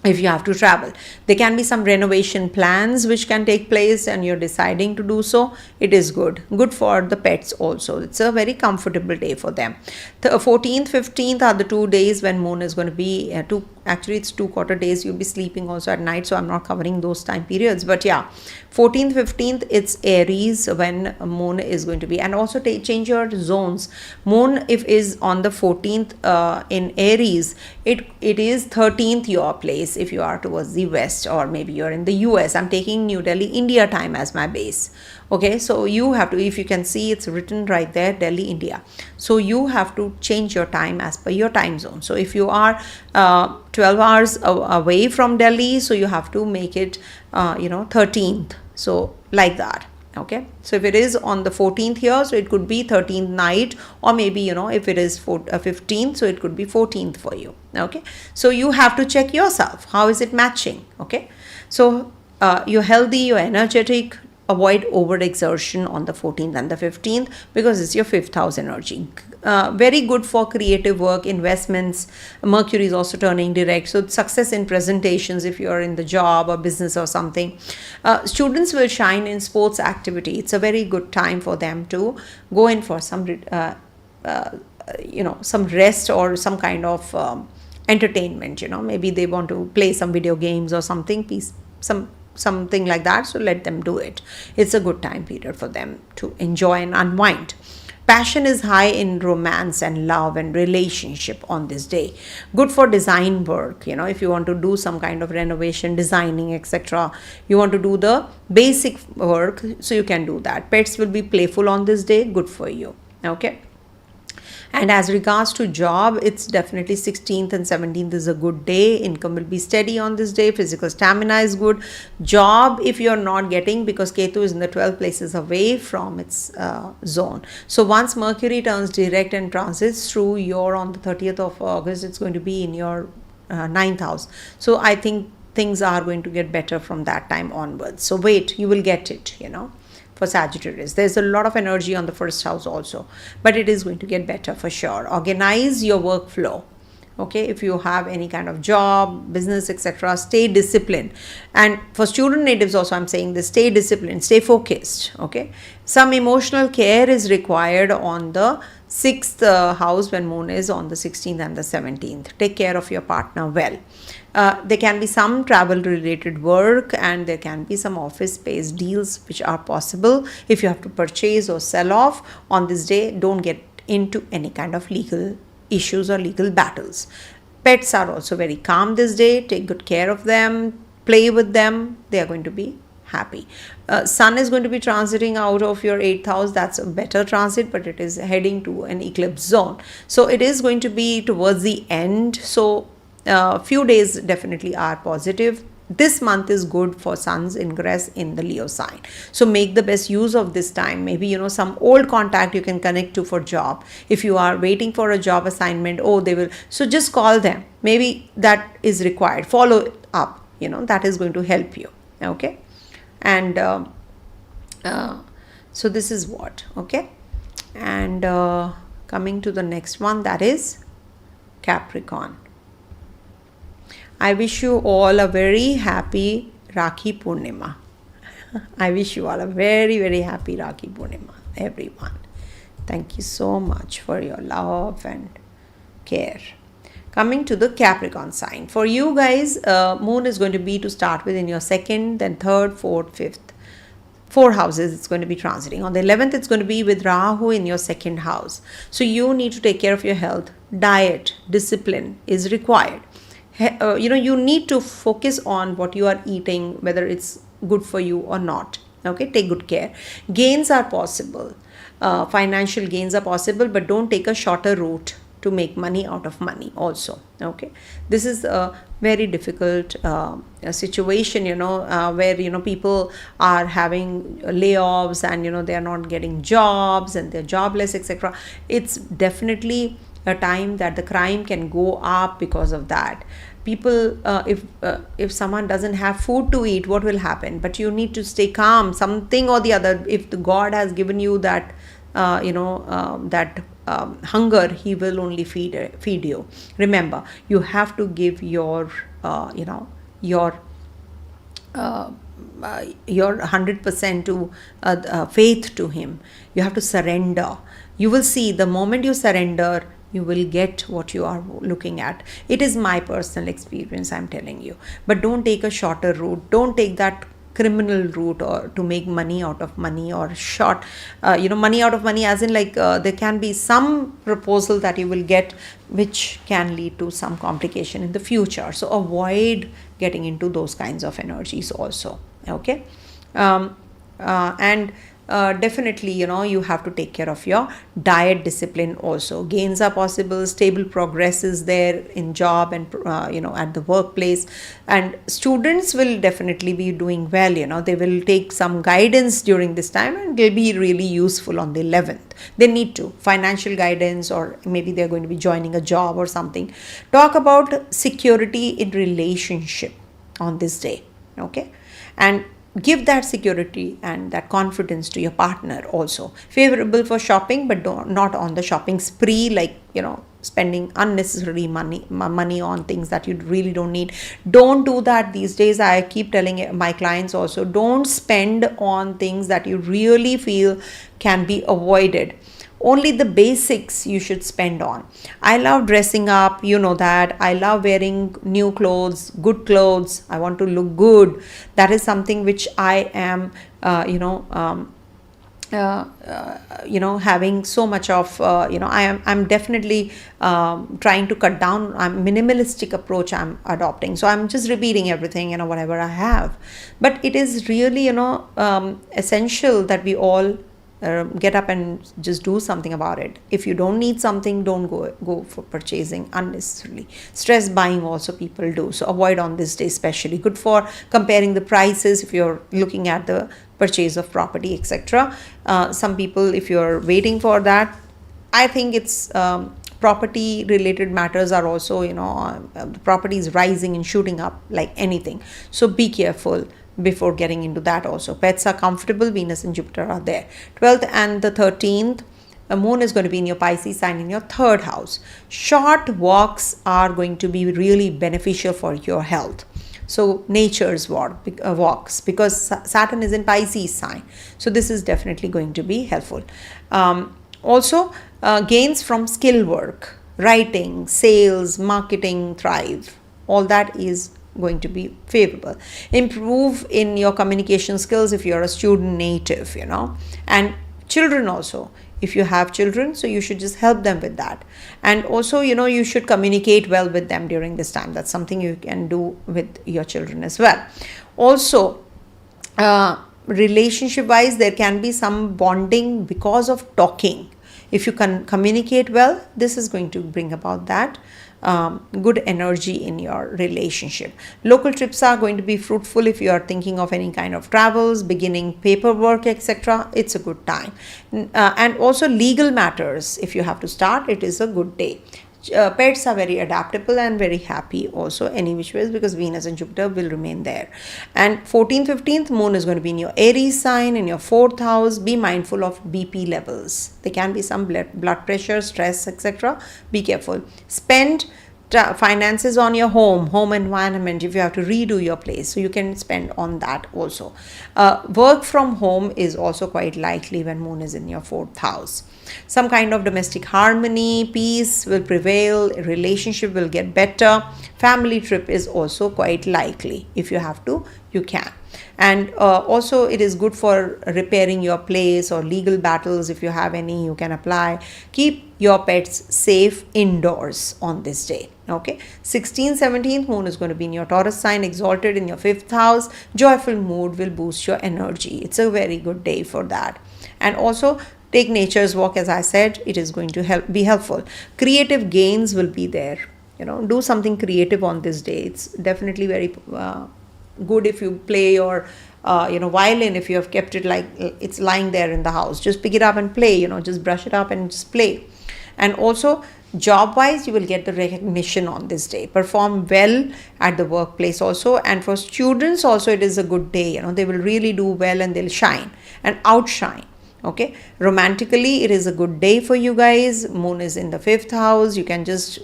If you have to travel, there can be some renovation plans which can take place and you're deciding to do so. It is good for the pets also. It's a very comfortable day for them. The 14th 15th are the 2 days when moon is going to be it's 2 quarter days. You'll be sleeping also at night, so I'm not covering those time periods, but yeah, 14th 15th it's Aries when moon is going to be. And also change your zones. Moon if is on the 14th in Aries, it is 13th your place if you are towards the west, or maybe you're in the US. I'm taking New Delhi India time as my base. Okay, so you have to, if you can see, it's written right there, Delhi India, so you have to change your time as per your time zone. So if you are 12 hours away from Delhi, so you have to make it 13th, so like that. Okay, so if it is on the 14th here, so it could be 13th night, or maybe if it is 15th, so it could be 14th for you. Okay, so you have to check yourself, how is it matching. Okay, so you're healthy, you're energetic. Avoid overexertion on the 14th and the 15th because it's your 5th house energy. Very good for creative work, investments. Mercury is also turning direct, so success in presentations if you're in the job or business or something. Students will shine in sports activity. It's a very good time for them to go in for some some rest or some kind of entertainment. Maybe they want to play some video games or something, something like that, so let them do it. It's a good time period for them to enjoy and unwind. Passion is high in romance and love and relationship on this day. Good for design work, if you want to do some kind of renovation, designing, etc. You want to do the basic work, so you can do that. Pets will be playful on this day, good for you. Okay. And as regards to job, it's definitely 16th and 17th is a good day. Income will be steady on this day. Physical stamina is good. Job, if you're not getting, because Ketu is in the 12 places away from its zone. So once Mercury turns direct and transits through on the 30th of August, it's going to be in your 9th house. So I think things are going to get better from that time onwards. So wait, you will get it, For Sagittarius, there's a lot of energy on the first house also, but it is going to get better for sure. Organize your workflow. Okay, if you have any kind of job, business, etc., stay disciplined. And for student natives also, I'm saying this: stay disciplined, stay focused. Okay, some emotional care is required on the 6th house when moon is on the 16th and the 17th. Take care of your partner well. There can be some travel related work, and there can be some office space deals which are possible. If you have to purchase or sell off on this day, don't get into any kind of legal issues or legal battles. Pets are also very calm this day. Take good care of them, play with them. They are going to be happy. Sun is going to be transiting out of your 8th house. That's a better transit, but it is heading to an eclipse zone. So it is going to be towards the end. So few days definitely are positive. This month is good for Sun's ingress in the Leo sign. So make the best use of this time. Maybe, some old contact you can connect to for job. If you are waiting for a job assignment, they will. So just call them. Maybe that is required. Follow up, that is going to help you. Okay. And so this is what. Okay. And coming to the next one, that is Capricorn. I wish you all a very happy Rakhi Purnima. I wish you all a very, very happy Rakhi Purnima, everyone. Thank you so much for your love and care. Coming to the Capricorn sign. For you guys, moon is going to be, to start with, in your 2nd, then 3rd, 4th, 5th. 4 houses it's going to be transiting. On the 11th, it's going to be with Rahu in your 2nd house. So you need to take care of your health. Diet, discipline is required. You need to focus on what you are eating, whether it's good for you or not. Okay, take good care. Gains are possible. Financial gains are possible, but don't take a shorter route. to make money out of money also. Okay, this is a very difficult situation, where people are having layoffs, and they are not getting jobs and they're jobless, etc. It's definitely a time that the crime can go up because of that. People, if someone doesn't have food to eat, what will happen? But you need to stay calm, something or the other. If the God has given you that hunger, he will only feed you. Remember, you have to give your your 100% to faith to him. You have to surrender. You will see, the moment you surrender, you will get what you are looking at. It is my personal experience, I'm telling you. But don't take a shorter route. Don't take that criminal route, or to make money out of money, or money out of money, as in there can be some proposal that you will get which can lead to some complication in the future. So avoid getting into those kinds of energies also. Okay. And definitely, you have to take care of your diet discipline also. Gains are possible, stable progress is there in job and at the workplace, and students will definitely be doing well. They will take some guidance during this time, and they'll be really useful on the 11th. They need to financial guidance, or maybe they're going to be joining a job or something. Talk about security in relationship on this day. Okay, and give that security and that confidence to your partner also. Favorable for shopping, but not on the shopping spree, spending unnecessary money on things that you really don't need. Don't do that these days. I keep telling my clients also, don't spend on things that you really feel can be avoided. Only the basics you should spend on. I love dressing up, that. I love wearing new clothes, good clothes. I want to look good. That is something which I am, having so much of, I'm definitely trying to cut down. I'm minimalistic approach I'm adopting. So I'm just repeating everything, whatever I have. But it is really, essential that we all get up and just do something about it. If you don't need something, don't go for purchasing unnecessarily. Stress buying also people do, so avoid on this day especially. Good for comparing the prices if you're looking at the purchase of property, etc. Some people, if you're waiting for that, I think it's property related matters are also, the property is rising and shooting up like anything, so be careful before getting into that also. Pets are comfortable. Venus and Jupiter are there. 12th and the 13th, the moon is going to be in your Pisces sign in your 3rd house. Short walks are going to be really beneficial for your health. So nature's walks, because Saturn is in Pisces sign. So this is definitely going to be helpful. Also, gains from skill work, writing, sales, marketing thrive. All that is going to be favorable. Improve in your communication skills if you're a student native, and children also. If you have children, so you should just help them with that. And also, you should communicate well with them during this time. That's something you can do with your children as well. Also, relationship wise, there can be some bonding because of talking. If you can communicate well, this is going to bring about that good energy in your relationship. Local trips are going to be fruitful if you are thinking of any kind of travels, beginning paperwork, etc. It's a good time. And also legal matters, if you have to start, it is a good day. Pets are very adaptable and very happy also any which ways, because Venus and Jupiter will remain there. And 14th, 15th, moon is going to be in your Aries sign in your 4th house. Be mindful of BP levels. There can be some blood pressure, stress, etc. Be careful. Spend finances on your home environment. If you have to redo your place, so you can spend on that also. Work from home is also quite likely when moon is in your 4th house. Some kind of domestic harmony, peace will prevail, relationship will get better. Family trip is also quite likely. If you have to, you can. And also it is good for repairing your place, or legal battles if you have any, you can apply. Keep your pets safe indoors on this day. Okay, 16th, 17th, moon is going to be in your Taurus sign, exalted in your 5th house. Joyful mood will boost your energy. It's a very good day for that. And also Take nature's walk, as I said, it is going to be helpful. Creative gains will be there. Do something creative on this day. It's definitely very good if you play your violin. If you have kept it like it's lying there in the house, just pick it up and play. Just brush it up and just play. And also, job wise, you will get the recognition on this day. Perform well at the workplace also. And for students also, it is a good day. They will really do well and they'll shine and outshine. Okay, romantically, it is a good day for you guys. Moon is in the 5th house. You can just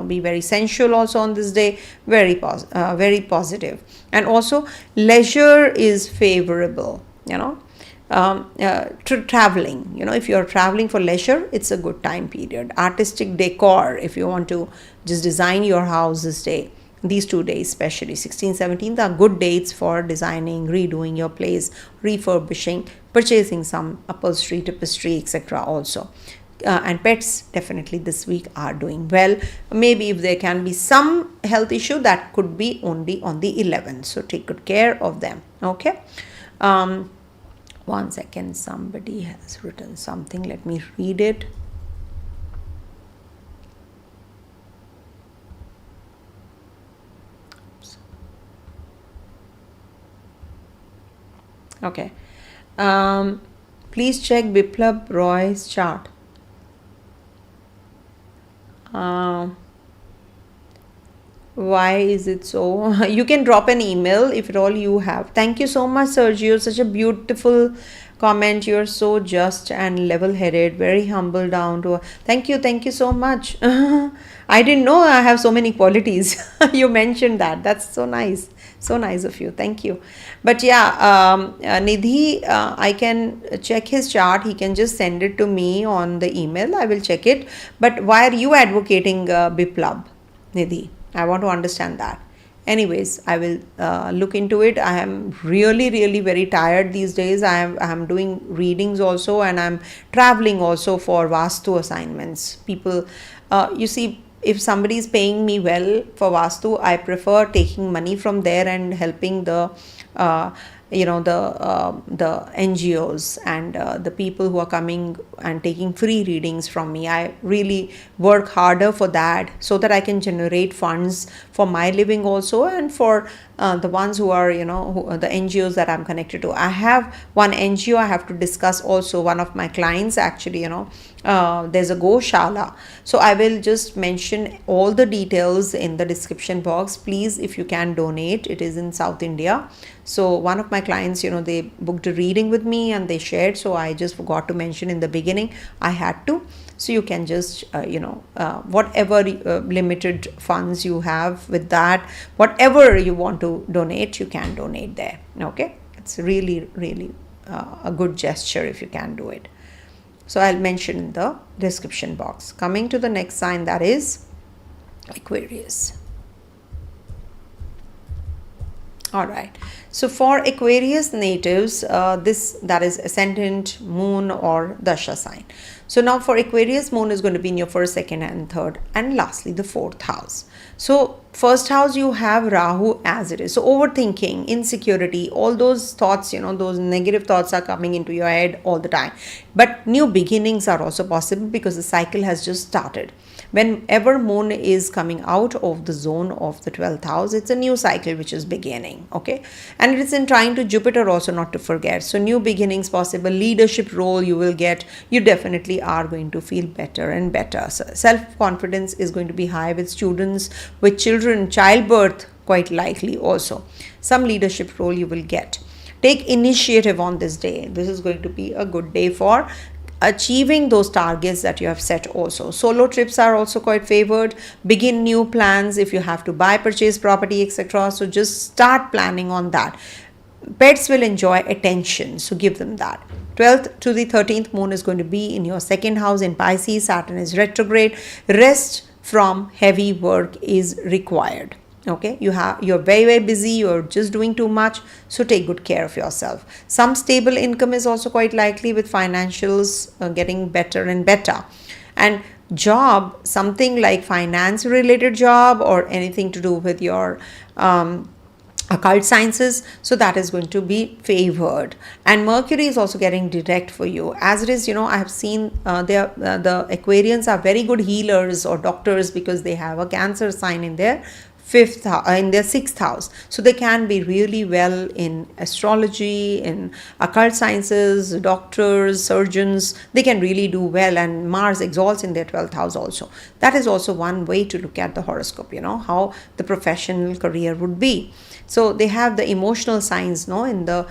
be very sensual also on this day. Very positive. And also, leisure is favorable. To traveling. If you're traveling for leisure, it's a good time period. Artistic decor, if you want to just design your house this day. These 2 days, especially 16th, 17th, are good dates for designing, redoing your place, refurbishing, purchasing some upholstery, tapestry, etc. also. And pets definitely this week are doing well. Maybe if there can be some health issue, that could be only on the 11th. So take good care of them. Okay. 1 second. Somebody has written something. Let me read it. Okay. Please check Biplab Roy's chart. Why is it so? You can drop an email if at all you have. Thank you so much, Sergio. Such a beautiful comment. You're so just and level-headed, very humble, down to. Thank you so much. I didn't know I have so many qualities. You mentioned that. That's so nice. So nice of you. Thank you. But yeah, Nidhi, I can check his chart. He can just send it to me on the email. I will check it. But why are you advocating Biplab, Nidhi? I want to understand that. Anyways, I will look into it. I am really very tired these days. I am doing readings also, and I'm traveling also for Vastu assignments. People, you see, if somebody is paying me well for Vastu, I prefer taking money from there and helping the NGOs and the people who are coming and taking free readings from me. I really work harder for that so that I can generate funds for my living also, and for the ones who are the NGOs that I'm connected to. I have one NGO I have to discuss also. One of my clients actually, there's a Goshala. So I will just mention all the details in the description box. Please, if you can donate. It is in South India. So one of my clients, they booked a reading with me and they shared. So I just forgot to mention in the beginning. I had to. So you can just, whatever limited funds you have with that, whatever you want to donate, you can donate there. Okay. It's really a good gesture if you can do it. So I'll mention in the description box. Coming to the next sign, that is Aquarius. All right. So for Aquarius natives, that is ascendant, moon, or dasha sign. So now for Aquarius, moon is going to be in your 1st, 2nd, and 3rd, and lastly the 4th house. So 1st house, you have Rahu as it is. So overthinking, insecurity, all those thoughts, those negative thoughts are coming into your head all the time. But new beginnings are also possible because the cycle has just started. Whenever moon is coming out of the zone of the 12th house, it's a new cycle which is beginning. Okay. And it is in trine to Jupiter also, not to forget. So new beginnings possible, leadership role you will get. You definitely are going to feel better and better. So self-confidence is going to be high with students, with children, childbirth quite likely also. Some leadership role you will get. Take initiative on this day. This is going to be a good day for achieving those targets that you have set also. Solo trips are also quite favored. Begin new plans if you have to buy, purchase property, etc. So just start planning on that. Pets will enjoy attention, so give them that. 12th to the 13th, moon is going to be in your 2nd house in Pisces. Saturn is retrograde. Rest from heavy work is required. Okay, you're very busy, you're just doing too much, so take good care of yourself. Some stable income is also quite likely, with financials getting better and better. And job, something like finance related job or anything to do with your occult sciences, so that is going to be favored. And Mercury is also getting direct for you, as it is, I have seen the Aquarians are very good healers or doctors, because they have a Cancer sign in their in their sixth house, so they can be really well in astrology, in occult sciences, doctors, surgeons. They can really do well, and Mars exalts in their 12th house also. That is also one way to look at the horoscope, how the professional career would be. So they have the emotional signs, in the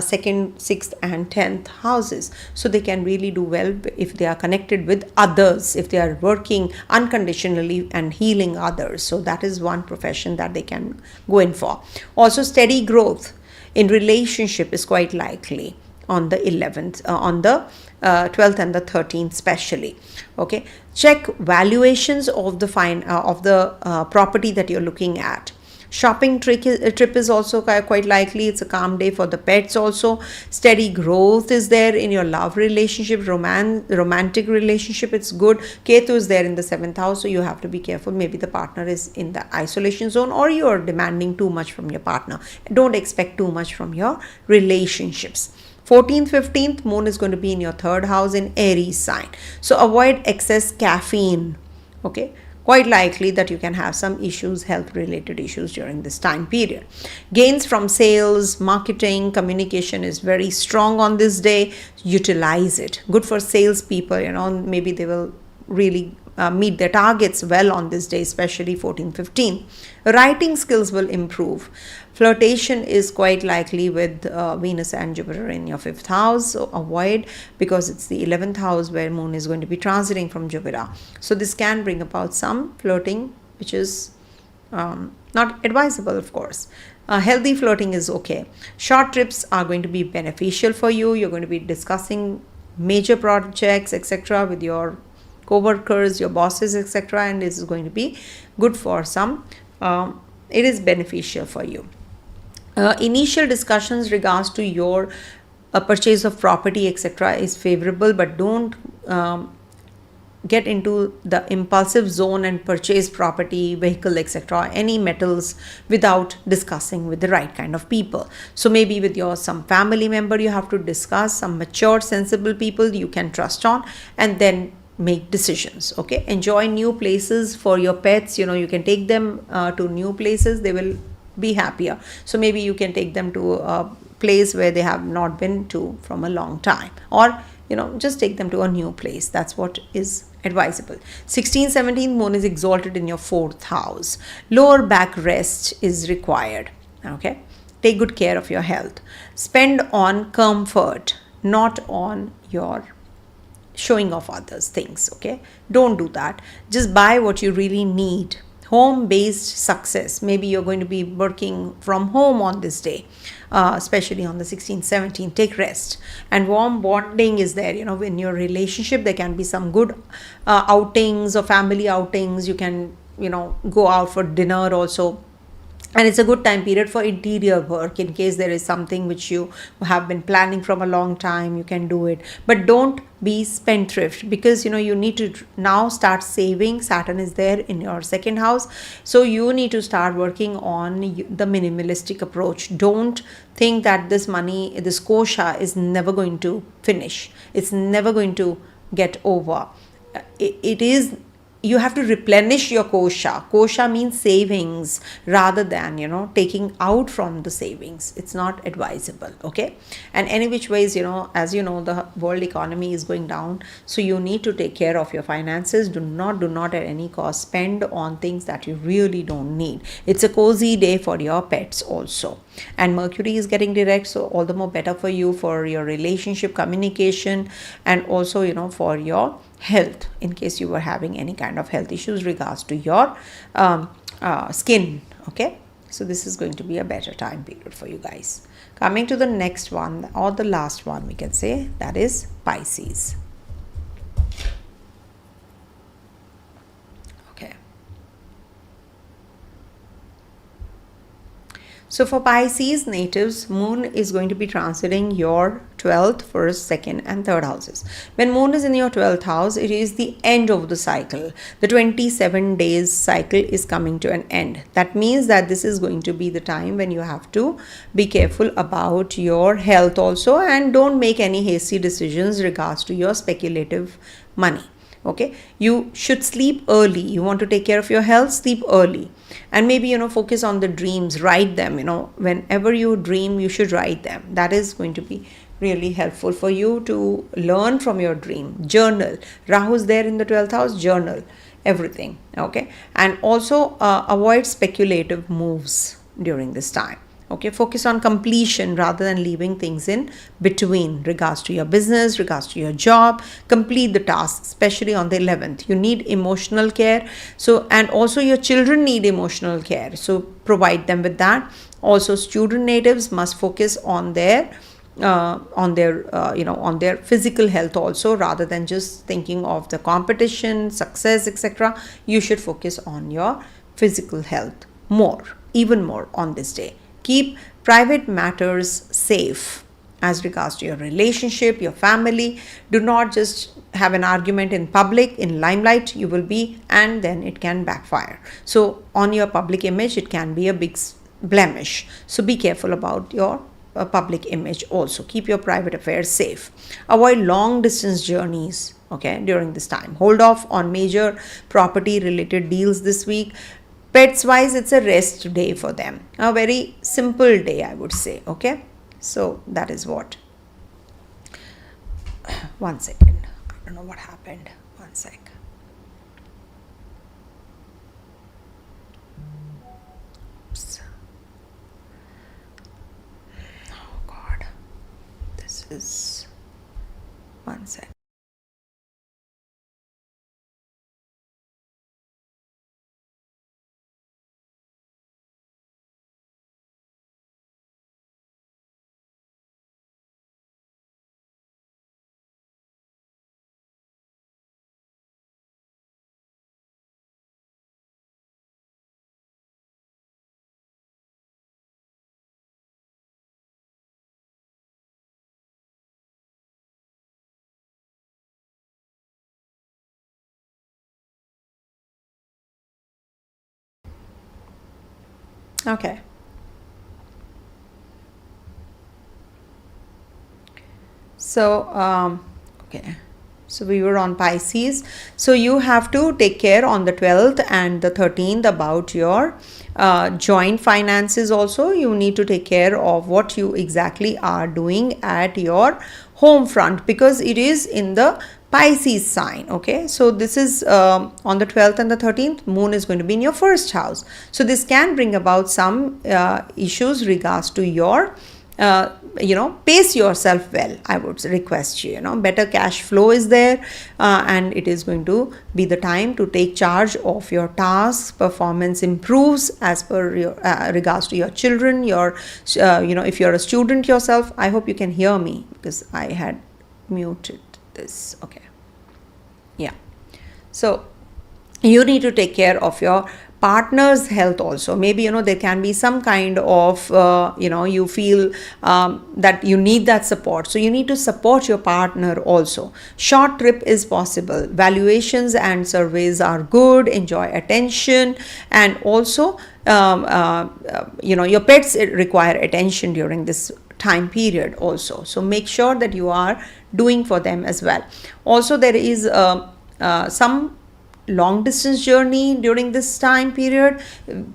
second, sixth, and 10th houses. So they can really do well if they are connected with others, if they are working unconditionally and healing others. So that is one profession that they can go in for. Also, steady growth in relationship is quite likely on the 11th, on the 12th and the 13th especially. Okay, check valuations of the property that you're looking at. Shopping trip is also quite likely. It's a calm day for the pets also. Steady growth is there in your love relationship, romantic relationship. It's good. Ketu is there in the 7th house, so you have to be careful. Maybe the partner is in the isolation zone, or you are demanding too much from your partner. Don't expect too much from your relationships. 14th, 15th, moon is going to be in your 3rd house in Aries sign. So avoid excess caffeine. Okay. Quite likely that you can have some issues, health related issues during this time period. Gains from sales, marketing, communication is very strong on this day. Utilize it. Good for salespeople, maybe they will really meet their targets well on this day, especially 14, 15. Writing skills will improve. Flirtation is quite likely with Venus and Jupiter in your 5th house, so avoid, because it's the 11th house where moon is going to be transiting from Jupiter. So this can bring about some flirting, which is not advisable, of course. Healthy flirting is okay. Short trips are going to be beneficial for you. You're going to be discussing major projects, etc., with your co-workers, your bosses, etc., and this is going to be good for some. It is beneficial for you. Initial discussions regards to your purchase of property, etc., is favorable, but don't get into the impulsive zone and purchase property, vehicle, etc., any metals without discussing with the right kind of people. So maybe with some family member you have to discuss, some mature, sensible people you can trust on, and then make decisions. Okay, enjoy new places for your pets. You can take them to new places. They will be happier. So maybe you can take them to a place where they have not been to from a long time, or just take them to a new place. That's what is advisable. 16, 17 moon is exalted in your 4th house. Lower back rest is required. Okay, take good care of your health. Spend on comfort, not on your showing off others things. Okay, don't do that. Just buy what you really need. Home-based success. Maybe you're going to be working from home on this day, especially on the 16th, 17th. Take rest. And warm bonding is there. In your relationship, there can be some good outings or family outings. You can, go out for dinner also. And it's a good time period for interior work. In case there is something which you have been planning from a long time, you can do it. But don't be spendthrift, because you need to now start saving. Saturn is there in your 2nd house, so you need to start working on the minimalistic approach. Don't think that this money, this kosha, is never going to finish. It's never going to get over. It is. You have to replenish your kosha. Kosha means savings, rather than, taking out from the savings. It's not advisable. Okay. And any which ways, as the world economy is going down. So you need to take care of your finances. Do not at any cost spend on things that you really don't need. It's a cozy day for your pets also. And Mercury is getting direct, so all the more better for you, for your relationship, communication, and also, for your health, in case you were having any kind of health issues regards to your skin. Okay, so this is going to be a better time period for you guys. Coming to the next one, or the last one, we can say, that is Pisces. Okay, So for Pisces natives, moon is going to be transiting your 12th, 1st, 2nd and 3rd houses. When moon is in your 12th house, it is the end of the cycle. The 27 days cycle is coming to an end. That means that this is going to be the time when you have to be careful about your health also, and don't make any hasty decisions regards to your speculative money. Okay, you should sleep early. You want to take care of your health, sleep early, and maybe focus on the dreams, write them. Whenever you dream, you should write them. That is going to be really helpful for you to learn from your dream. Journal. Rahu's there in the 12th house. Journal everything. Okay, and also avoid speculative moves during this time. Okay, focus on completion rather than leaving things in between regards to your business, regards to your job. Complete the task, especially on the 11th. You need emotional care. So, and also your children need emotional care. So provide them with that. Also, student natives must focus on their on their physical health also, rather than just thinking of the competition, success, etc. You should focus on your physical health more, even more on this day. Keep private matters safe as regards to your relationship, your family. Do not just have an argument in public, in limelight you will be, and then it can backfire. So on your public image, it can be a big blemish. So be careful about your public image also. Keep your private affairs safe. Avoid long distance journeys, okay, during this time. Hold off on major property related deals this week. Pets wise, it's a rest day for them. A very simple day, I would say. Okay. So that is what. One second. I don't know what happened. One sec. Oops. Oh God. This is. One sec. Okay. So, okay. So we were on Pisces. So you have to take care on the 12th and the 13th about your joint finances also. You need to take care of what you exactly are doing at your home front, because it is in the Pisces sign. Okay, so this is on the 12th and the 13th, moon is going to be in your first house. So this can bring about some issues regards to your pace yourself well. I would request you, better cash flow is there, and it is going to be the time to take charge of your tasks. Performance improves as per your regards to your children, your if you're a student yourself. I hope you can hear me because I had muted this. Okay, yeah. So you need to take care of your partner's health also. Maybe there can be some kind of you feel that you need that support, so you need to support your partner also. Short trip is possible. Valuations and surveys are good. Enjoy attention, and also your pets require attention during this time period also, so make sure that you are doing for them as well. Also there is some long distance journey during this time period,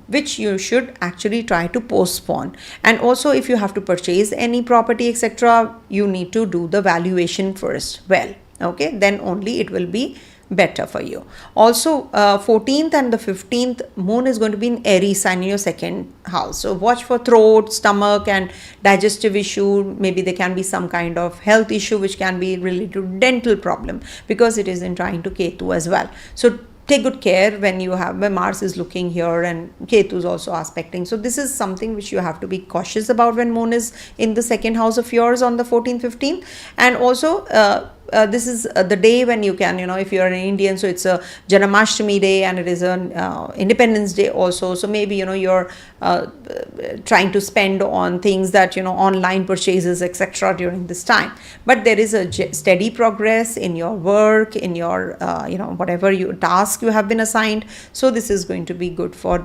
which you should actually try to postpone. And also if you have to purchase any property, etc., you need to do the valuation first well. Okay, then only it will be better for you. Also 14th and the 15th, moon is going to be in Aries sign in your second house. So watch for throat, stomach and digestive issue. Maybe there can be some kind of health issue which can be related to dental problem, because it is in trying to Ketu as well. So take good care when Mars is looking here and Ketu is also aspecting. So this is something which you have to be cautious about when moon is in the second house of yours on the 14th, 15th. And also this is the day when you can, if you're an Indian, so it's a Janmashtami day, and it is an Independence Day also. So maybe, you're trying to spend on things that, online purchases, etc. during this time. But there is a steady progress in your work, in your, whatever task you have been assigned. So this is going to be good for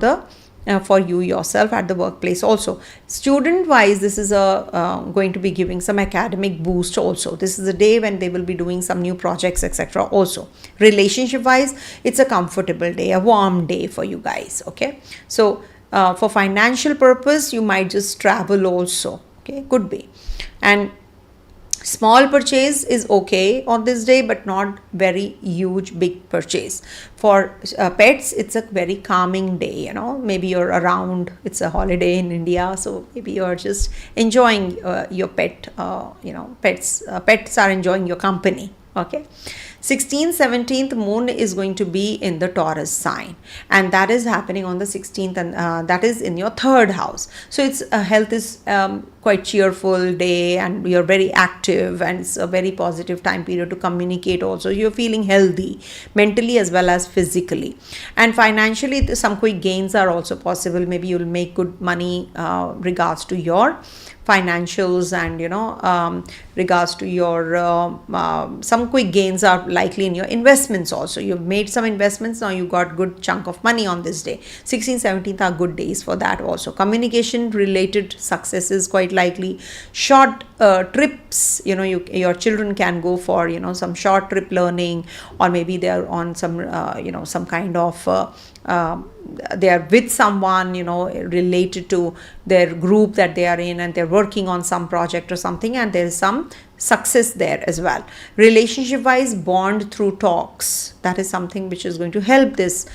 for you yourself at the workplace also. Student wise, this is going to be giving some academic boost also. This is a day when they will be doing some new projects, etc. also. Relationship wise, it's a comfortable day, a warm day for you guys. Okay, so for financial purpose, you might just travel also. Okay, could be. And small purchase is okay on this day, but not very huge big purchase. For pets, it's a very calming day. Maybe you're around, it's a holiday in India, so maybe you're just enjoying your pet. Pets are enjoying your company. Okay, 16th 17th moon is going to be in the Taurus sign, and that is happening on the 16th, and that is in your third house. So it's health is quite cheerful day, and you're very active, and it's a very positive time period to communicate also. You're feeling healthy mentally as well as physically. And financially, some quick gains are also possible. Maybe you'll make good money regards to your financials, and regards to your some quick gains are likely in your investments also. You've made some investments, now you got good chunk of money on this day. 16th 17th are good days for that also. Communication related success is quite likely. Short trips, your children can go for some short trip learning, or maybe they're on some some kind of they are with someone related to their group that they are in, and they're working on some project or something, and there's some success there as well. Relationship wise, bond through talks, that is something which is going to help this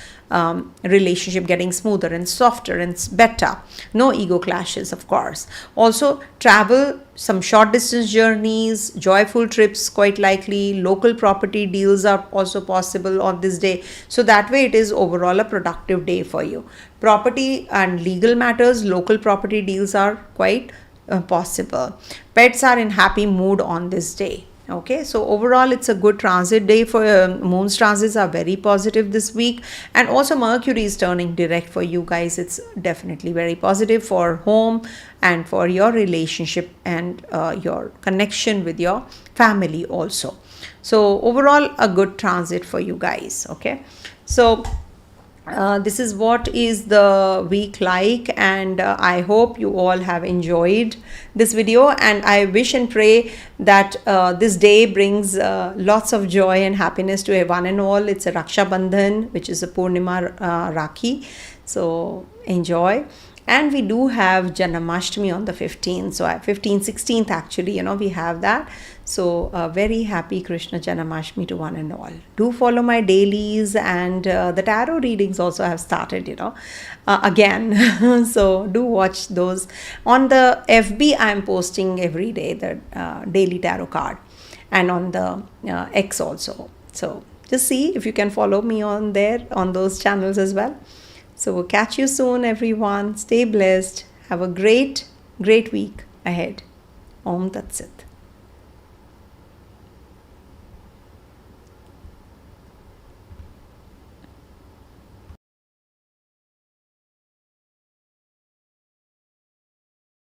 relationship getting smoother and softer and better. No ego clashes, of course. Also, travel, some short distance journeys, joyful trips quite likely. Local property deals are also possible on this day. So that way it is overall a productive day for you. Property and legal matters, local property deals are quite possible. Pets are in happy mood on this day. Okay, so overall it's a good transit day for moon's transits are very positive this week. And also Mercury is turning direct for you guys. It's definitely very positive for home and for your relationship and your connection with your family also. So overall a good transit for you guys. Okay, so this is what is the week like, and I hope you all have enjoyed this video, and I wish and pray that this day brings lots of joy and happiness to one and all. It's a Raksha Bandhan, which is a Purnima Rakhi, so enjoy. And we do have Janmashtami on the 15th, so 15th 16th actually we have that. So very happy Krishna Janmashtami to one and all. Do follow my dailies, and the tarot readings also have started again. So do watch those. On the FB I am posting every day the daily tarot card, and on the X also. So just see if you can follow me on there, on those channels as well. So we'll catch you soon, everyone. Stay blessed. Have a great week ahead. Om Tat Sat.